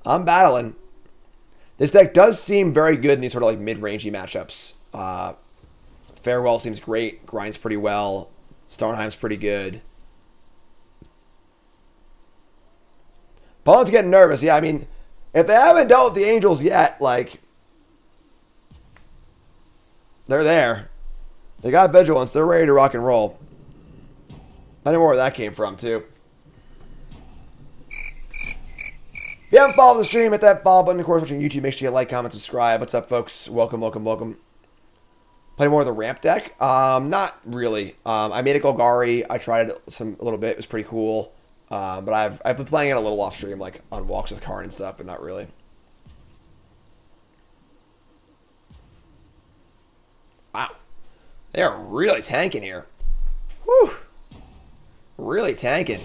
I'm battling. This deck does seem very good in these sort of like mid-rangey matchups. Farewell seems great. Grinds pretty well. Starnheim's pretty good. Opponent's getting nervous. Yeah, I mean, if they haven't dealt with the Angels yet, like, they're there. They got Vigilance. They're ready to rock and roll. I don't know where that came from, too. If you haven't followed the stream, hit that follow button. Of course, watching YouTube, make sure you like, comment, subscribe. What's up, folks? Welcome, welcome, welcome. Play more of the ramp deck? Not really. I made a Golgari. I tried it a little bit. It was pretty cool. But I've been playing it a little off stream, like on walks with Karn and stuff, but not really. Wow. They are really tanking here. Whew. Really tanking.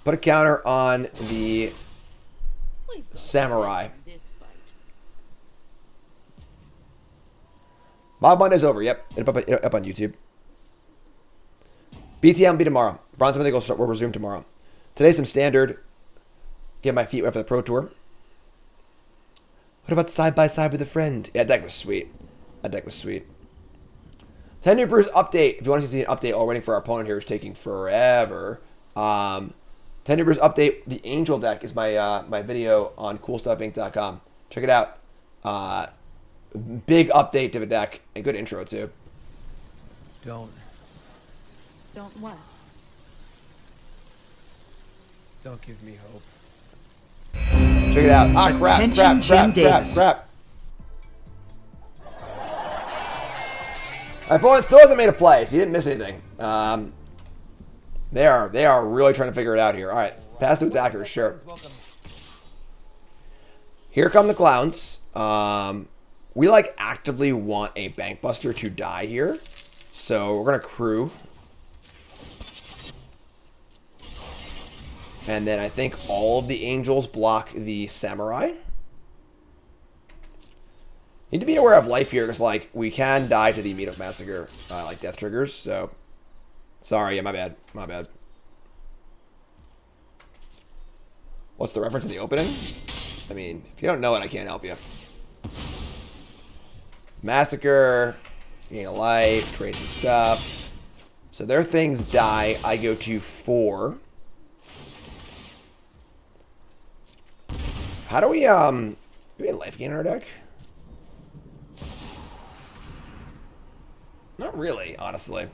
Put a counter on the Samurai. Mob Monday's over. Yep. Up on YouTube. BTM will be tomorrow. Bronze Mythical will resume tomorrow. Today's some standard. Get my feet wet for the Pro Tour. What about side by side with a friend? Yeah, that deck was sweet. That deck was sweet. 10 New Brews update. If you want to see an update already for our opponent here, is taking forever. 10 New Brews update. The Angel deck is my my video on CoolStuffInc.com. Check it out. Big update to the deck. A good intro, too. Don't Don't what? Don't give me hope. Check it out. Ah, crap, Attention, Jim Davis. crap. My opponent still hasn't made a play, so he didn't miss anything. They are really trying to figure it out here. All right, pass to attackers, sure. Here come the clowns. We like actively want a bank buster to die here, so we're gonna crew. And then I think all of the angels block the samurai. Need to be aware of life here, because like we can die to the Meathook Massacre, like death triggers. So, sorry, yeah, my bad. What's the reference to the opening? I mean, if you don't know it, I can't help you. Massacre, gain a life, trade some stuff. So their things die. I go to 4. How do we do we have life gain in our deck? Not really, honestly.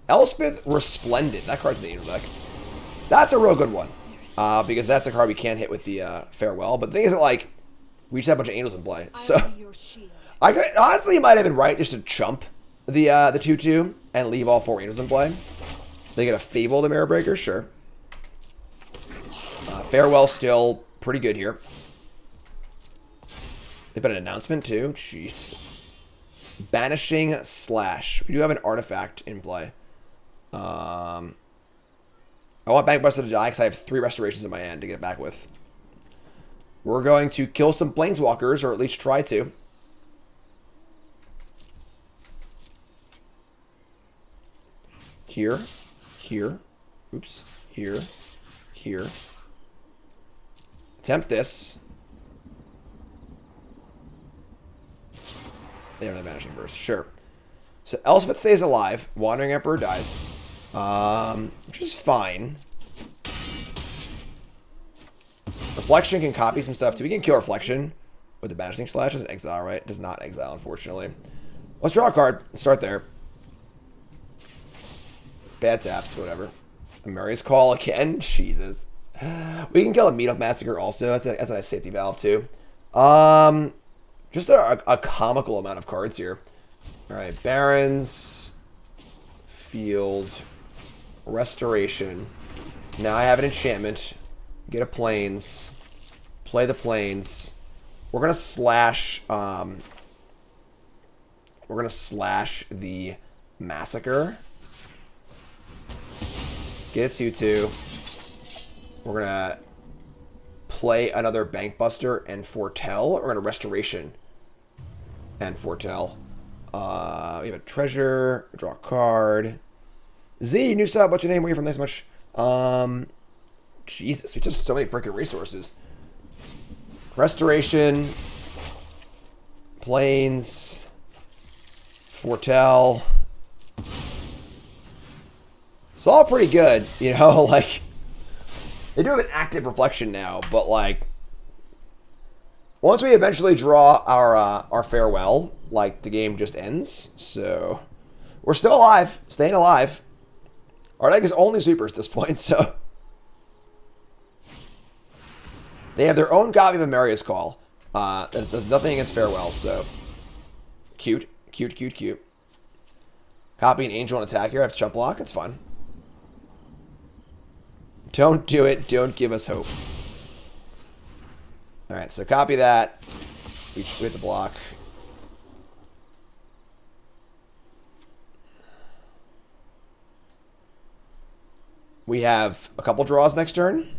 Elspeth Resplendent. That card's in the angel deck. That's a real good one. Because that's a card we can't hit with the Farewell. But the thing is that, like, we just have a bunch of angels in play. So, I could, honestly, you might have been right just to chump the 2/2 and leave all 4 angels in play. They get a Fable, the Mirror Breaker, sure. Farewell still pretty good here. They put an announcement too. Jeez. Banishing Slash. We do have an artifact in play. I want Bankbuster to die because I have 3 restorations in my hand to get back with. We're going to kill some Planeswalkers, or at least try to. Here. Oops. Here. Attempt this. There, the Vanishing Burst. Sure. So Elspeth stays alive. Wandering Emperor dies. Which is fine. Reflection can copy some stuff too. We can kill Reflection with the Banishing Slash. Doesn't exile, right? Does not exile, unfortunately. Let's draw a card. Let's start there. Bad taps, whatever. Maria's Call again. Jesus. We can kill a Meathook Massacre also. That's a nice safety valve too. Just a comical amount of cards here. Alright, Barons, Field, Restoration. Now I have an enchantment. Get a Plains. Play the Plains. We're gonna slash the Massacre. Get a 2/2. We're gonna play another Bankbuster and Foretell. We're gonna Restoration and Foretell. We have a treasure. Draw a card. Z, new sub. What's your name? Where are you from? Thanks so much. Jesus, we just so many freaking resources. Restoration. Plains. Foretell. It's all pretty good, you know, like, they do have an active Reflection now, but like, once we eventually draw our Farewell, like, the game just ends. So we're still alive, staying alive. Our deck is only supers at this point, so they have their own copy of Amaria's Call. There's nothing against Farewell, so cute. Copy an Angel and attack here. I have to chump block. It's fun. Don't do it. Don't give us hope. Alright, so copy that. We have to block. We have a couple draws next turn.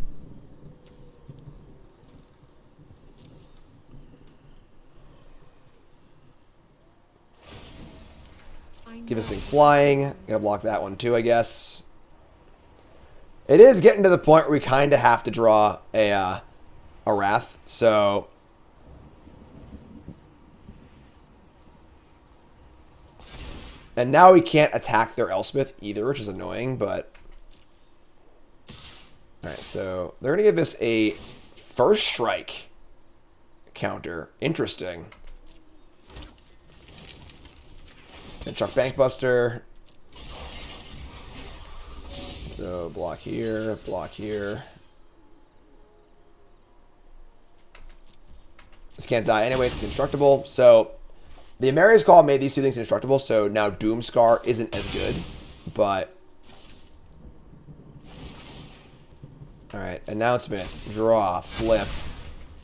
Give this thing flying. Gonna block that one too, I guess. It is getting to the point where we kind of have to draw a Wrath, so and now we can't attack their Elspeth either, which is annoying, but alright, so they're gonna give us a first strike counter. Interesting. And Chuck Bankbuster. So block here, block here. This can't die anyway, it's indestructible. So the Amari's Call made these two things indestructible, so now Doomscar isn't as good, but... Alright, announcement, draw, flip,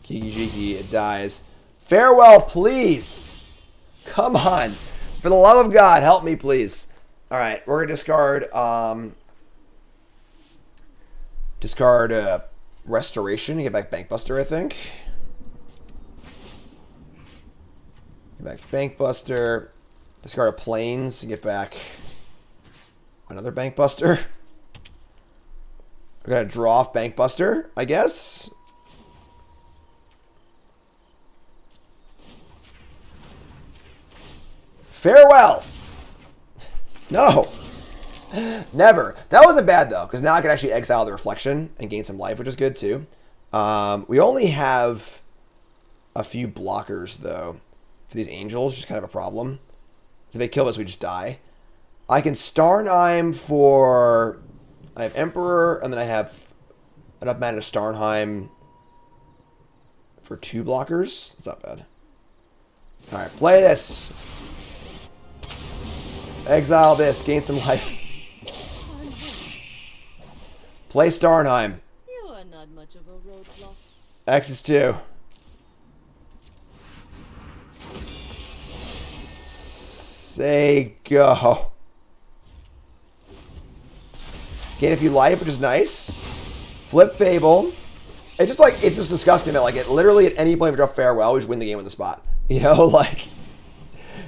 Kiki Jiki, it dies. Farewell, please! Come on! For the love of God, help me, please. Alright, we're gonna discard Restoration and get back Bankbuster, I think. Get back Bankbuster. Discard a Plains and get back another Bankbuster. We're gonna draw off Bankbuster, I guess. Farewell! No! Never. That wasn't bad, though, because now I can actually exile the Reflection and gain some life, which is good, too. We only have a few blockers, though, for these Angels, which is kind of a problem. So if they kill us, we just die. I can Starnheim for... I have Emperor, and then I have enough mana to Starnheim for 2 blockers. That's not bad. Alright, play this. Exile this, gain some life. Play Starnheim. You are not much of a roadblock. X is 2. Say go. Gain a few life, which is nice. Flip Fable. It's just disgusting that, like, it literally at any point we draw Farewell, we just win the game with the spot. You know, like,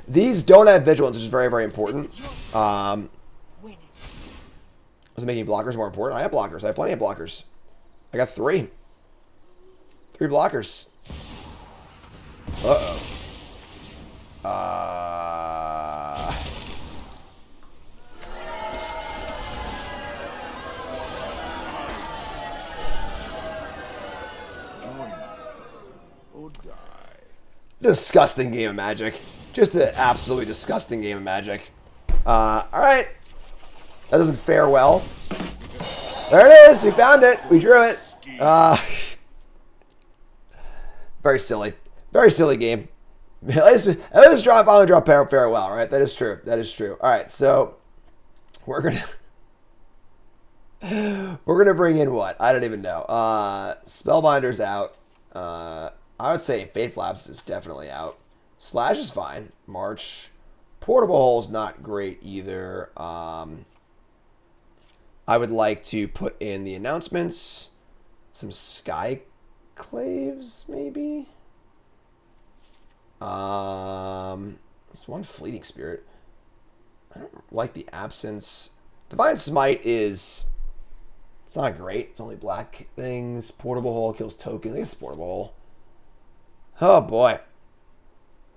these don't have Vigilance, which is very, very important. Was it making blockers more important? I have blockers. I have plenty of blockers. I got 3. 3 blockers. Uh-oh. Disgusting game of Magic. Just an absolutely disgusting game of Magic. Alright. That doesn't fare well. There it is. We found it. We drew it. Very silly. Very silly game. At least finally draw Farewell, right? That is true. That is true. Alright, so we're gonna bring in what? I don't even know. Spellbinder's out. I would say Fate Flaps is definitely out. Slash is fine. March. Portable Hole's not great either. I would like to put in the announcements. Some Sky Claves, maybe? It's one Fleeting Spirit. I don't like the absence. Divine Smite is... It's not great. It's only black things. Portable Hole kills token. I think it's Portable Hole. Oh, boy.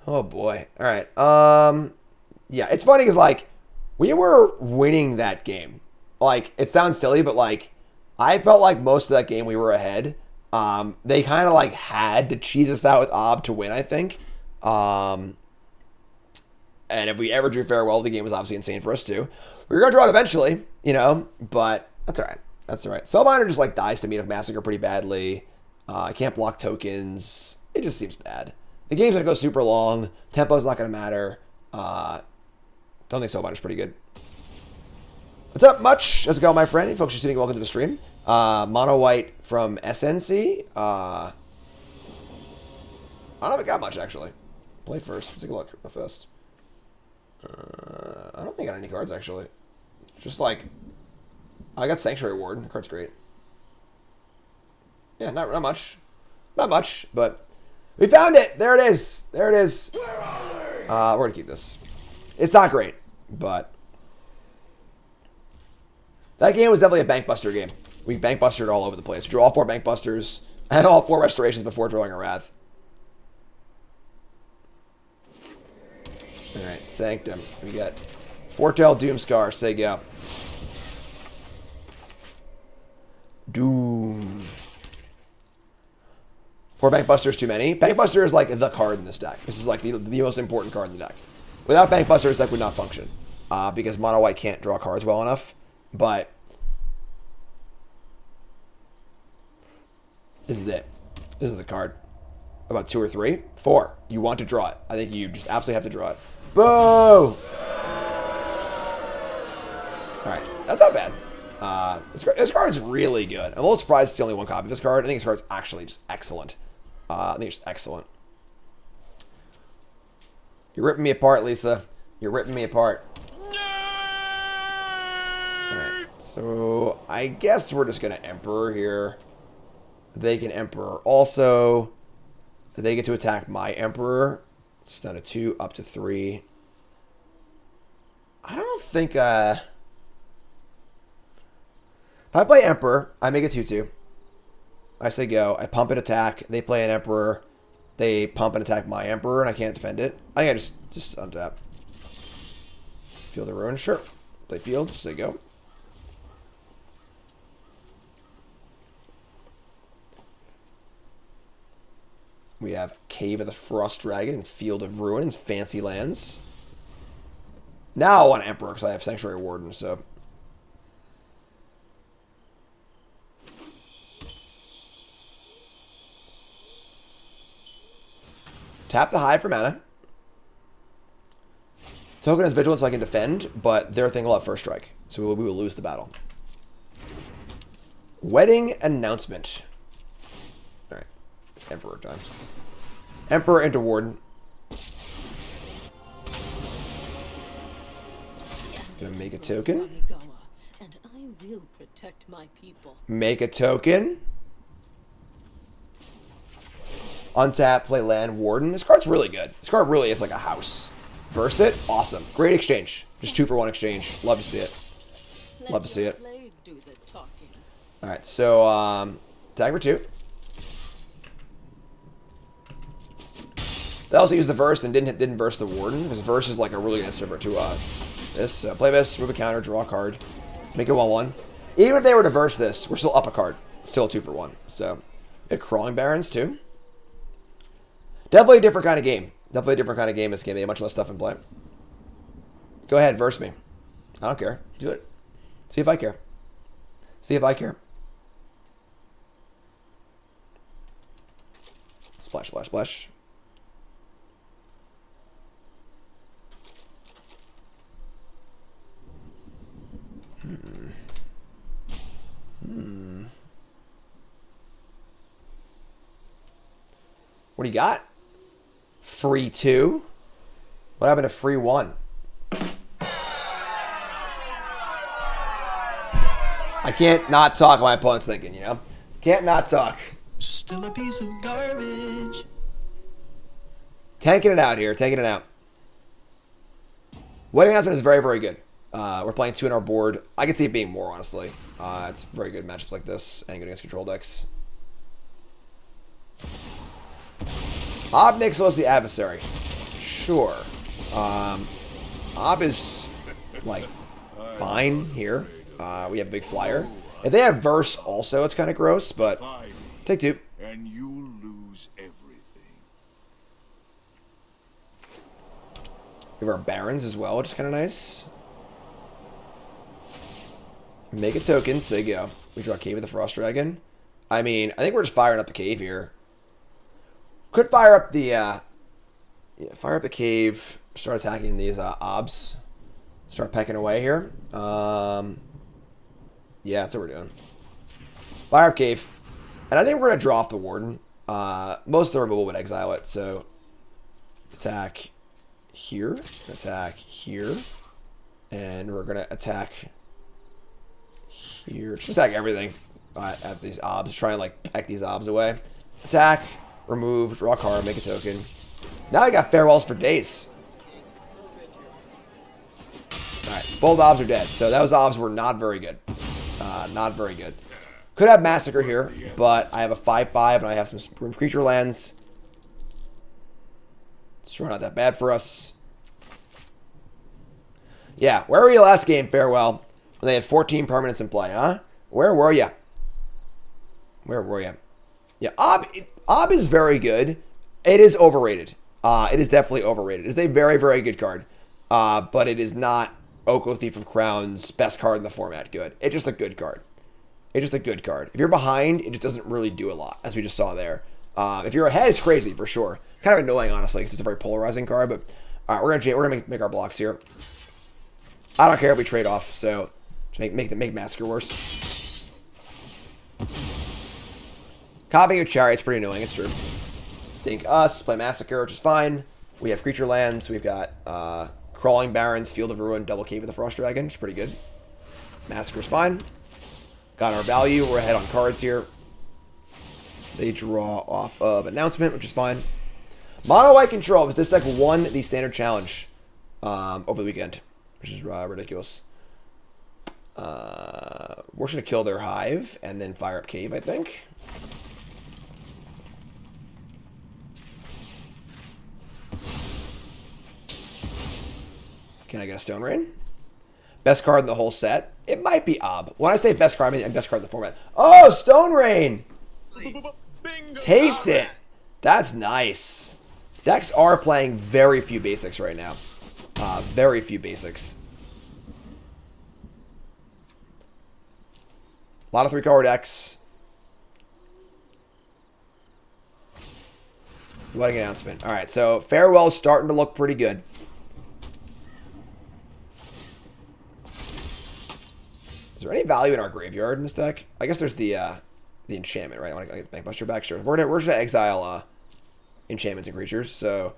Oh, boy. All right. Yeah, it's funny because, like, we were winning that game. Like, it sounds silly, but, like, I felt like most of that game we were ahead. They kind of, like, had to cheese us out with Ob to win, I think. And if we ever drew Farewell, the game was obviously insane for us, too. We were going to draw it eventually, you know, but that's all right. That's all right. Spellbinder just, like, dies to Meathook Massacre pretty badly. I can't block tokens. It just seems bad. The game's going to go super long. Tempo's not going to matter. Don't think Spellbinder's pretty good. What's up, Much? How's it going, my friend? Hey, folks, you're tuning. Welcome to the stream. Mono White from SNC. I don't know if it got much, actually. Play first. Let's take a look real fast. I don't think I got any cards, actually. Just like... I got Sanctuary Ward. The card's great. Yeah, not much. Not much, but... We found it! There it is! There it is. We're going to keep this. It's not great, but... That game was definitely a Bankbuster game. We Bankbustered all over the place. We drew all 4 Bankbusters. I had all 4 Restorations before drawing a Wrath. Alright, Sanctum. We got Fortel, Doomscar, say go. Doom. 4 Bankbusters too many. Bankbuster is like the card in this deck. This is like the most important card in the deck. Without Bankbuster, this deck would not function. Because Mono White can't draw cards well enough. But This is it. This is the card. About 2 or 3? 4. You want to draw it. I think you just absolutely have to draw it. Boo! Alright, that's not bad. This card's really good. I'm a little surprised it's the only one copy of this card. I think this card's actually just excellent. I think it's just excellent. You're ripping me apart, Lisa. You're ripping me apart. Alright, so I guess we're just going to Emperor here. They can Emperor also. They get to attack my Emperor. It's down to 2, up to 3. I don't think... If I play Emperor, I make a 2-2. I say go. I pump and attack. They play an Emperor. They pump and attack my Emperor, and I can't defend it. I think I just untap. Field of Ruin, sure. Play field, say go. We have Cave of the Frost Dragon and Field of Ruin and Fancy Lands. Now I want Emperor because I have Sanctuary Warden, so... Tap the Hive for mana. Token has Vigilance so I can defend, but their thing will have First Strike. So we will lose the battle. Wedding Announcement. Alright. It's Emperor time. Emperor into Warden. Gonna make a token. And I will protect my people. Make a token. Untap, play land, Warden. This card's really good. This card really is like a house. Verse it, awesome. Great exchange. Just 2-for-1 exchange. Love to see it. Love to see it. Alright, so, attack for 2. They also used the verse and didn't verse the Warden, because verse is like a really good answer to this. Play this, move a counter, draw a card, make it 1-1. Even if they were to verse this, we're still up a card. Still a 2-for-1. So, Crawling Barons too. Definitely a different kind of game. Definitely a different kind of game this game. They have much less stuff in play. Go ahead, verse me. I don't care. Do it. See if I care. See if I care. Splash, splash, splash. What do you got? Free 2? What happened to free 1? I can't not talk my opponent's thinking, you know? Can't not talk. Still a piece of garbage. Tanking it out here. Tanking it out. Wedding Announcement is very, very good. We're playing 2 on our board. I could see it being more, honestly. It's very good matchups like this and good against control decks. Ob Nixilis the Adversary. Sure. Ob is, like, fine here. We have Big Flyer. If they have Verse also, it's kind of gross, but take 2. And you lose everything. We have our Barons as well, which is kind of nice. Make a token, say go. We draw Cave of the Frost Dragon. I mean, I think we're just firing up the cave here. Could fire up the cave. Start attacking these obs. Start pecking away here. Yeah, that's what we're doing. Fire up cave, and I think we're gonna draw off the Warden. Most of the removal would exile it, so attack here, attack here, and we're gonna attack here. Just attack everything at these obs. Try and like peck these obs away. Attack. Remove, draw a card, make a token. Now I got farewells for days. Alright, both obs are dead. So those obs were not very good. Not very good. Could have Massacre here, but I have a 5/5 and I have some creature lands. It's sure not that bad for us. Yeah, where were you last game, Farewell? When they had 14 permanents in play, huh? Where were you? Where were you? Yeah, Ob is very good. It is overrated. It is definitely overrated. It is a very, very good card. But it is not Oko Thief of Crowns' best card in the format good. It's just a good card. It's just a good card. If you're behind, it just doesn't really do a lot, as we just saw there. If you're ahead, it's crazy for sure. Kind of annoying, honestly, because it's a very polarizing card. But all right, we're gonna make our blocks here. I don't care if we trade off. So just make Massacre worse. Copying your Chariot's pretty annoying. It's true. Think us, play Massacre, which is fine. We have creature lands. We've got Crawling Barrens, Field of Ruin, Double Cave with the Frost Dragon, which is pretty good. Massacre's fine. Got our value. We're ahead on cards here. They draw off of Announcement, which is fine. Mono White Control. This deck won the Standard Challenge over the weekend, which is ridiculous. We're just going to kill their Hive and then fire up Cave, I think. Can I get a Stone Rain? Best card in the whole set? It might be Ob. When I say best card, I mean best card in the format. Oh, Stone Rain! Taste it! That's nice. Decks are playing very few basics right now. Very few basics. A lot of 3-color decks. Wedding Announcement. Alright, so Farewell's starting to look pretty good. Is there any value in our graveyard in this deck? I guess there's the enchantment, right? I want to get the Bankbuster back. Sure. We're gonna exile enchantments and creatures. So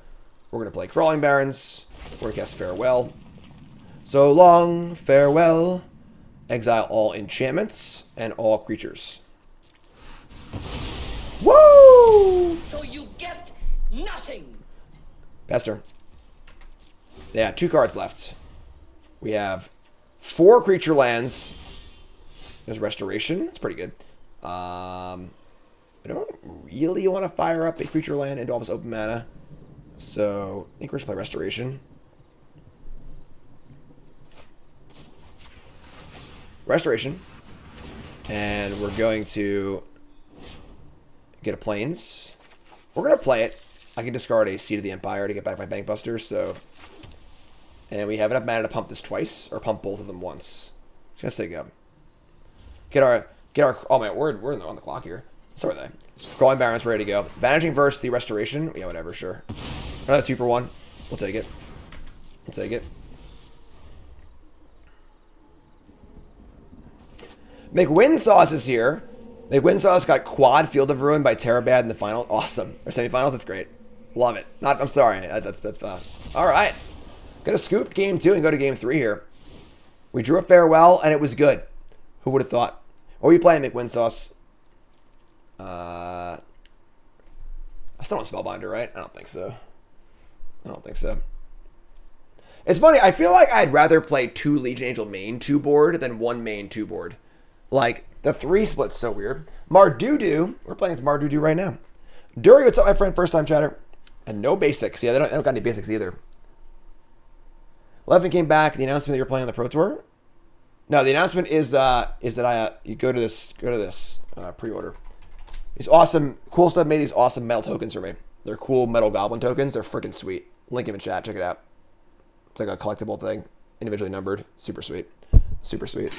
we're gonna play Crawling Barrens. We're gonna cast Farewell. So long, farewell. Exile all enchantments and all creatures. Woo! So you get nothing. Pester. Yeah, 2 cards left. We have 4 creature lands. There's Restoration. It's pretty good. I don't really want to fire up a creature land into all this open mana. So I think we're just play Restoration. Restoration. And we're going to get a Plains. We're going to play it. I can discard a Seed of the Empire to get back my Bankbusters, so... And we have enough mana to pump this twice, or pump both of them once. Just gonna say go. Get our, oh man, we're on the clock here. So are they. Crawling Barrens ready to go. Vanishing versus the Restoration. Yeah, whatever, sure. Another 2 for 1. We'll take it. We'll take it. McWinsauce is here. McWinsauce got quad Field of Ruin by Terabad in the final. Awesome. Or semifinals, that's great. Love it. I'm sorry. That's alright. Gonna scoop game 2 and go to game 3 here. We drew a Farewell and it was good. Who would have thought? What are you playing, McWinsauce? I still want Spellbinder, right? I don't think so. I don't think so. It's funny, I feel like I'd rather play 2 Legion Angel main 2 board than 1 main 2 board. Like, the 3 split's so weird. Mardu, we're playing against Mardu right now. Dury, what's up, my friend? First time chatter. And no basics. Yeah, they don't got any basics either. 11 came back. The announcement that you're playing on the Pro Tour. No, the announcement is that you go to this pre-order. These awesome, cool stuff made these awesome metal tokens for me. They're cool metal goblin tokens. They're freaking sweet. Link in the chat. Check it out. It's like a collectible thing, individually numbered. Super sweet. Super sweet.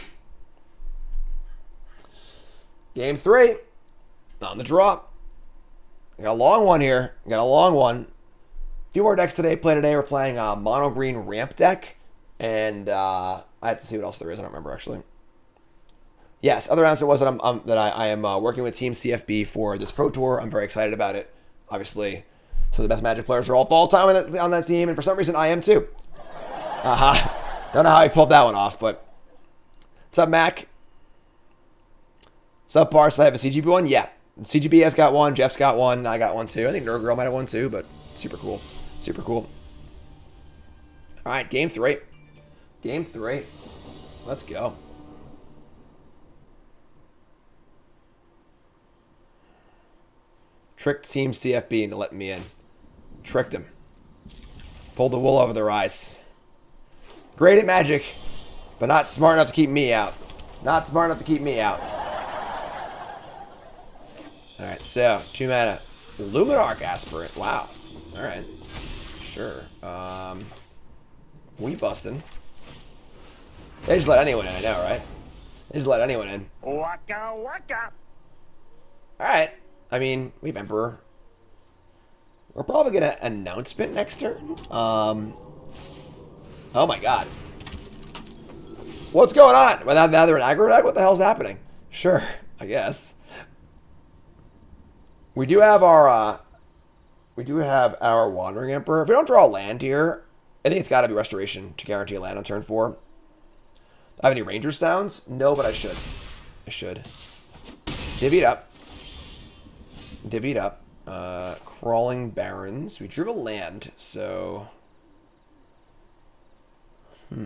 Game 3. On the draw. I got a long one here. I got a long one. A few more decks today. We're playing mono green ramp deck. And I have to see what else there is. I don't remember actually. Yes, other announcement was that I am working with Team CFB for this Pro Tour. I'm very excited about it. Obviously, some of the best Magic players are all fall time on that team, and for some reason I am too. Don't know how I pulled that one off, but what's up, Mac? What's up, Parse? I have a CGB one. Yeah, CGB has got one. Jeff's got one. I got one too. I think Nerd Girl might have one too, but super cool. Super cool. All right, game 3. Game 3. Let's go. Tricked Team CFB into letting me in. Tricked him. Pulled the wool over their eyes. Great at Magic, but not smart enough to keep me out. Not smart enough to keep me out. Alright, so 2 mana. Luminarch Aspirant. Wow. Alright. Sure. We bustin'. They just let anyone in, I know, right? They just let anyone in. Waka waka. Alright. I mean, we have Emperor. We're probably going to announcement next turn. Oh my god. What's going on? Well, now they're an aggro deck? What the hell's happening? Sure, I guess. We do have our Wandering Emperor. If we don't draw a land here, I think it's got to be Restoration to guarantee a land on turn 4. Do I have any Ranger sounds? No, but I should. I should. Divvy it up. Divvy it up. Crawling Barrens. We drew a land, so... I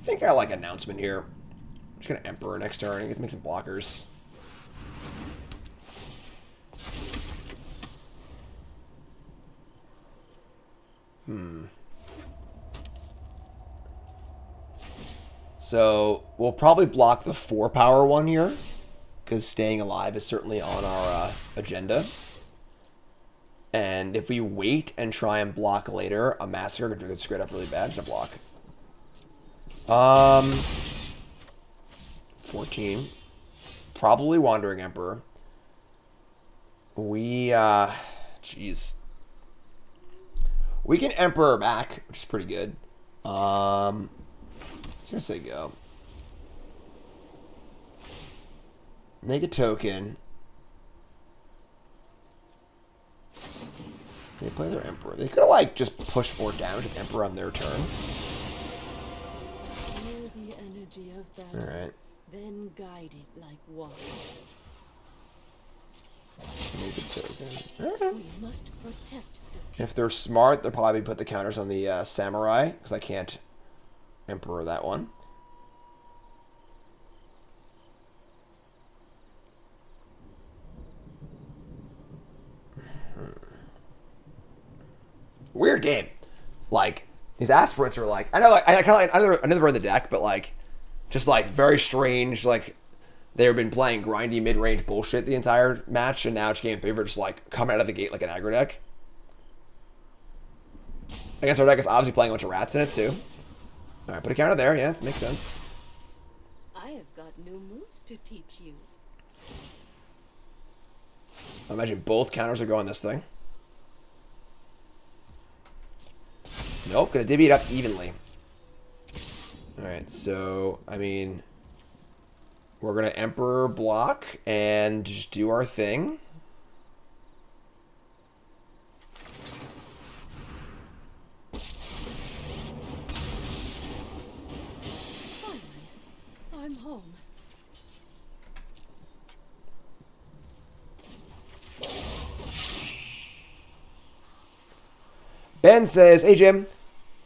think I like Announcement here. I'm just going to Emperor next turn. I get to make some blockers. So, we'll probably block the 4-power one here, because staying alive is certainly on our agenda. And if we wait and try and block later, a Massacre could straight up really bad. Just a block. 14. Probably Wandering Emperor. Jeez. We can Emperor back, which is pretty good. I was gonna say go. Make a token. They play their Emperor. They could have, like, just pushed more damage with Emperor on their turn. Feel the energy of battle, Alright. then guide it like water. Make a token. Alright. We must protect the If they're smart, they'll probably put the counters on the Samurai, because I can't Emperor that one. Weird game. Like, these aspirants are like, I know, like, I know they're in the deck, but like, just like very strange. Like, they've been playing grindy mid-range bullshit the entire match, and now it's game favor, just like coming out of the gate like an aggro deck. I guess our deck is obviously playing a bunch of rats in it too. All right, put a counter there. Yeah, it makes sense. I have got new moves to teach you. I imagine both counters are going this thing. Nope, gonna divvy it up evenly. Alright, so, I mean, we're gonna Emperor block and just do our thing. Finally, I'm home. Ben says, hey Jim,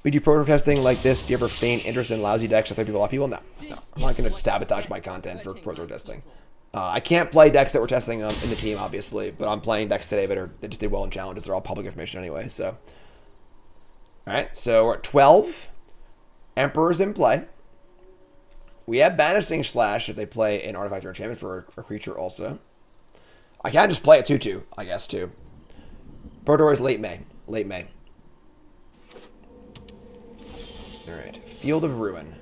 we do proto testing like this. Do you ever feign interest in lousy decks that throw people off people? No. I'm not going to sabotage my content for proto testing. I can't play decks that we're testing in the team, obviously, but I'm playing decks today that just did well in challenges. They're all public information anyway, so. Alright, so we're at 12. Emperor's in play. We have Banishing Slash if they play an artifact or enchantment for a creature also. I can just play a 2-2, I guess, too. Proto is late May. Late May. Alright, Field of Ruin.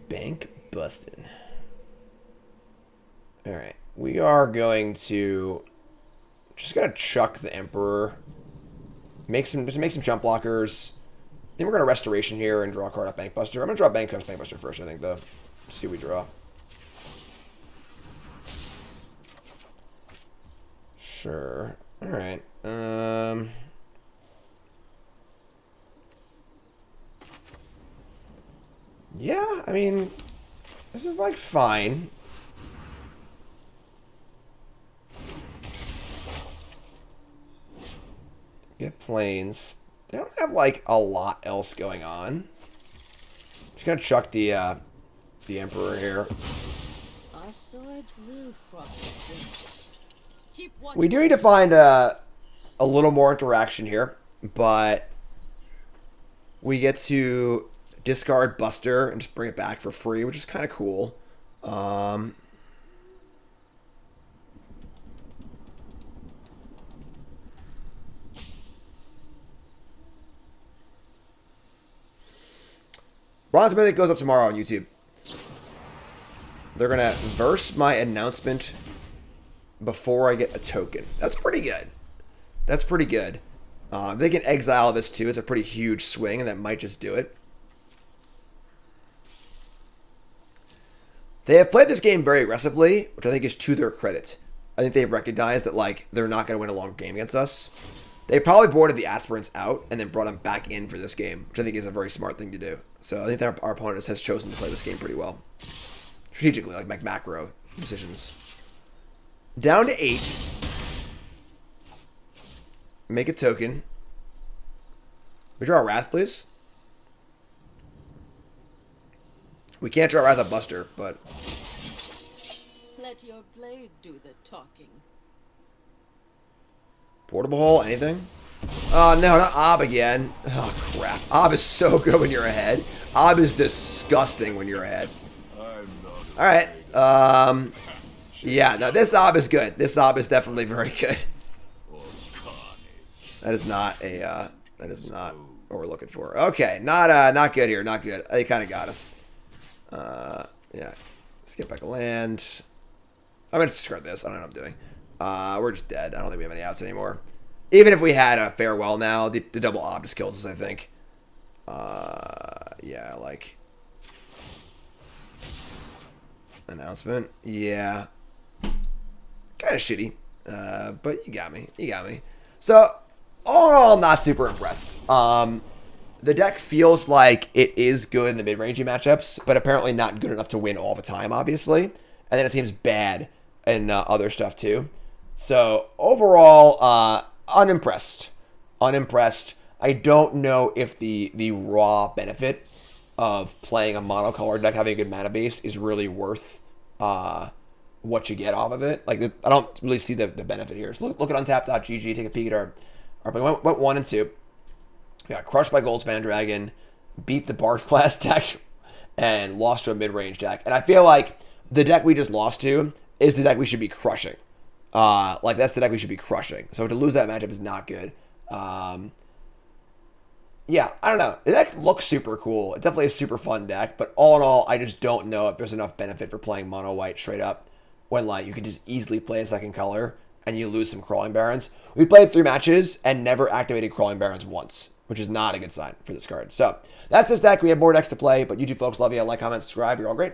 Bank busted. Alright, we are going to... Just gonna chuck the Emperor. Just make some jump blockers. Then we're gonna Restoration here and draw a card off Bank Buster. I'm gonna draw Bank Buster first, I think, though. Let's see what we draw. Sure. Alright. Yeah, I mean, this is like fine. Get planes. They don't have like a lot else going on. Just gonna chuck the Emperor here. Our swords will cross. Keep We do need to find a little more interaction here, but we get to discard Buster and just bring it back for free, which is kind of cool. Bronze Mythic goes up tomorrow on YouTube. They're going to verse my announcement before I get a token. That's pretty good. That's pretty good. They can exile this too. It's a pretty huge swing, and that might just do it. They have played this game very aggressively, which I think is to their credit. I think they've recognized that, like, they're not going to win a long game against us. They probably boarded the aspirants out and then brought them back in for this game, which I think is a very smart thing to do. So I think that our opponent has chosen to play this game pretty well. Strategically, like macro decisions. Down to 8. Make a token. We draw a Wrath, please. We can't draw Wrath of Buster, but... Let your blade do the talking. Portable Hole, anything? Oh, no, not Ob again. Oh, crap. Ob is so good when you're ahead. Ob is disgusting when you're ahead. Alright. Yeah, no, this Ob is good. This Ob is definitely very good. That is not a, that is not what we're looking for. Okay, not good here, not good. They kind of got us. Yeah. Skip back a land. I'm going to discard this. I don't know what I'm doing. We're just dead. I don't think we have any outs anymore. Even if we had a farewell now, the double Ob just kills us, I think. Yeah, like... Announcement. Yeah. Kind of shitty. But you got me. You got me. So, all in all, not super impressed. The deck feels like it is good in the mid-rangey matchups, but apparently not good enough to win all the time, obviously. And then it seems bad in other stuff, too. So, overall, unimpressed. Unimpressed. I don't know if the raw benefit of playing a monocolor deck, having a good mana base, is really worth what you get off of it. Like, I don't really see the benefit here. So look at untap.gg, take a peek at our play. Went 1 and 2. We got crushed by Goldspan Dragon, beat the Bard class deck, and lost to a mid-range deck. And I feel like the deck we just lost to is the deck we should be crushing. Like, that's the deck we should be crushing. So to lose that matchup is not good. Yeah, I don't know. The deck looks super cool. It's definitely a super fun deck, but all in all, I just don't know if there's enough benefit for playing mono white straight up when, like, you could just easily play a second color and you lose some Crawling Barons. We played 3 matches and never activated Crawling Barons once, which is not a good sign for this card. So that's this deck. We have more decks to play, but YouTube folks, love you. Like, comment, subscribe. You're all great.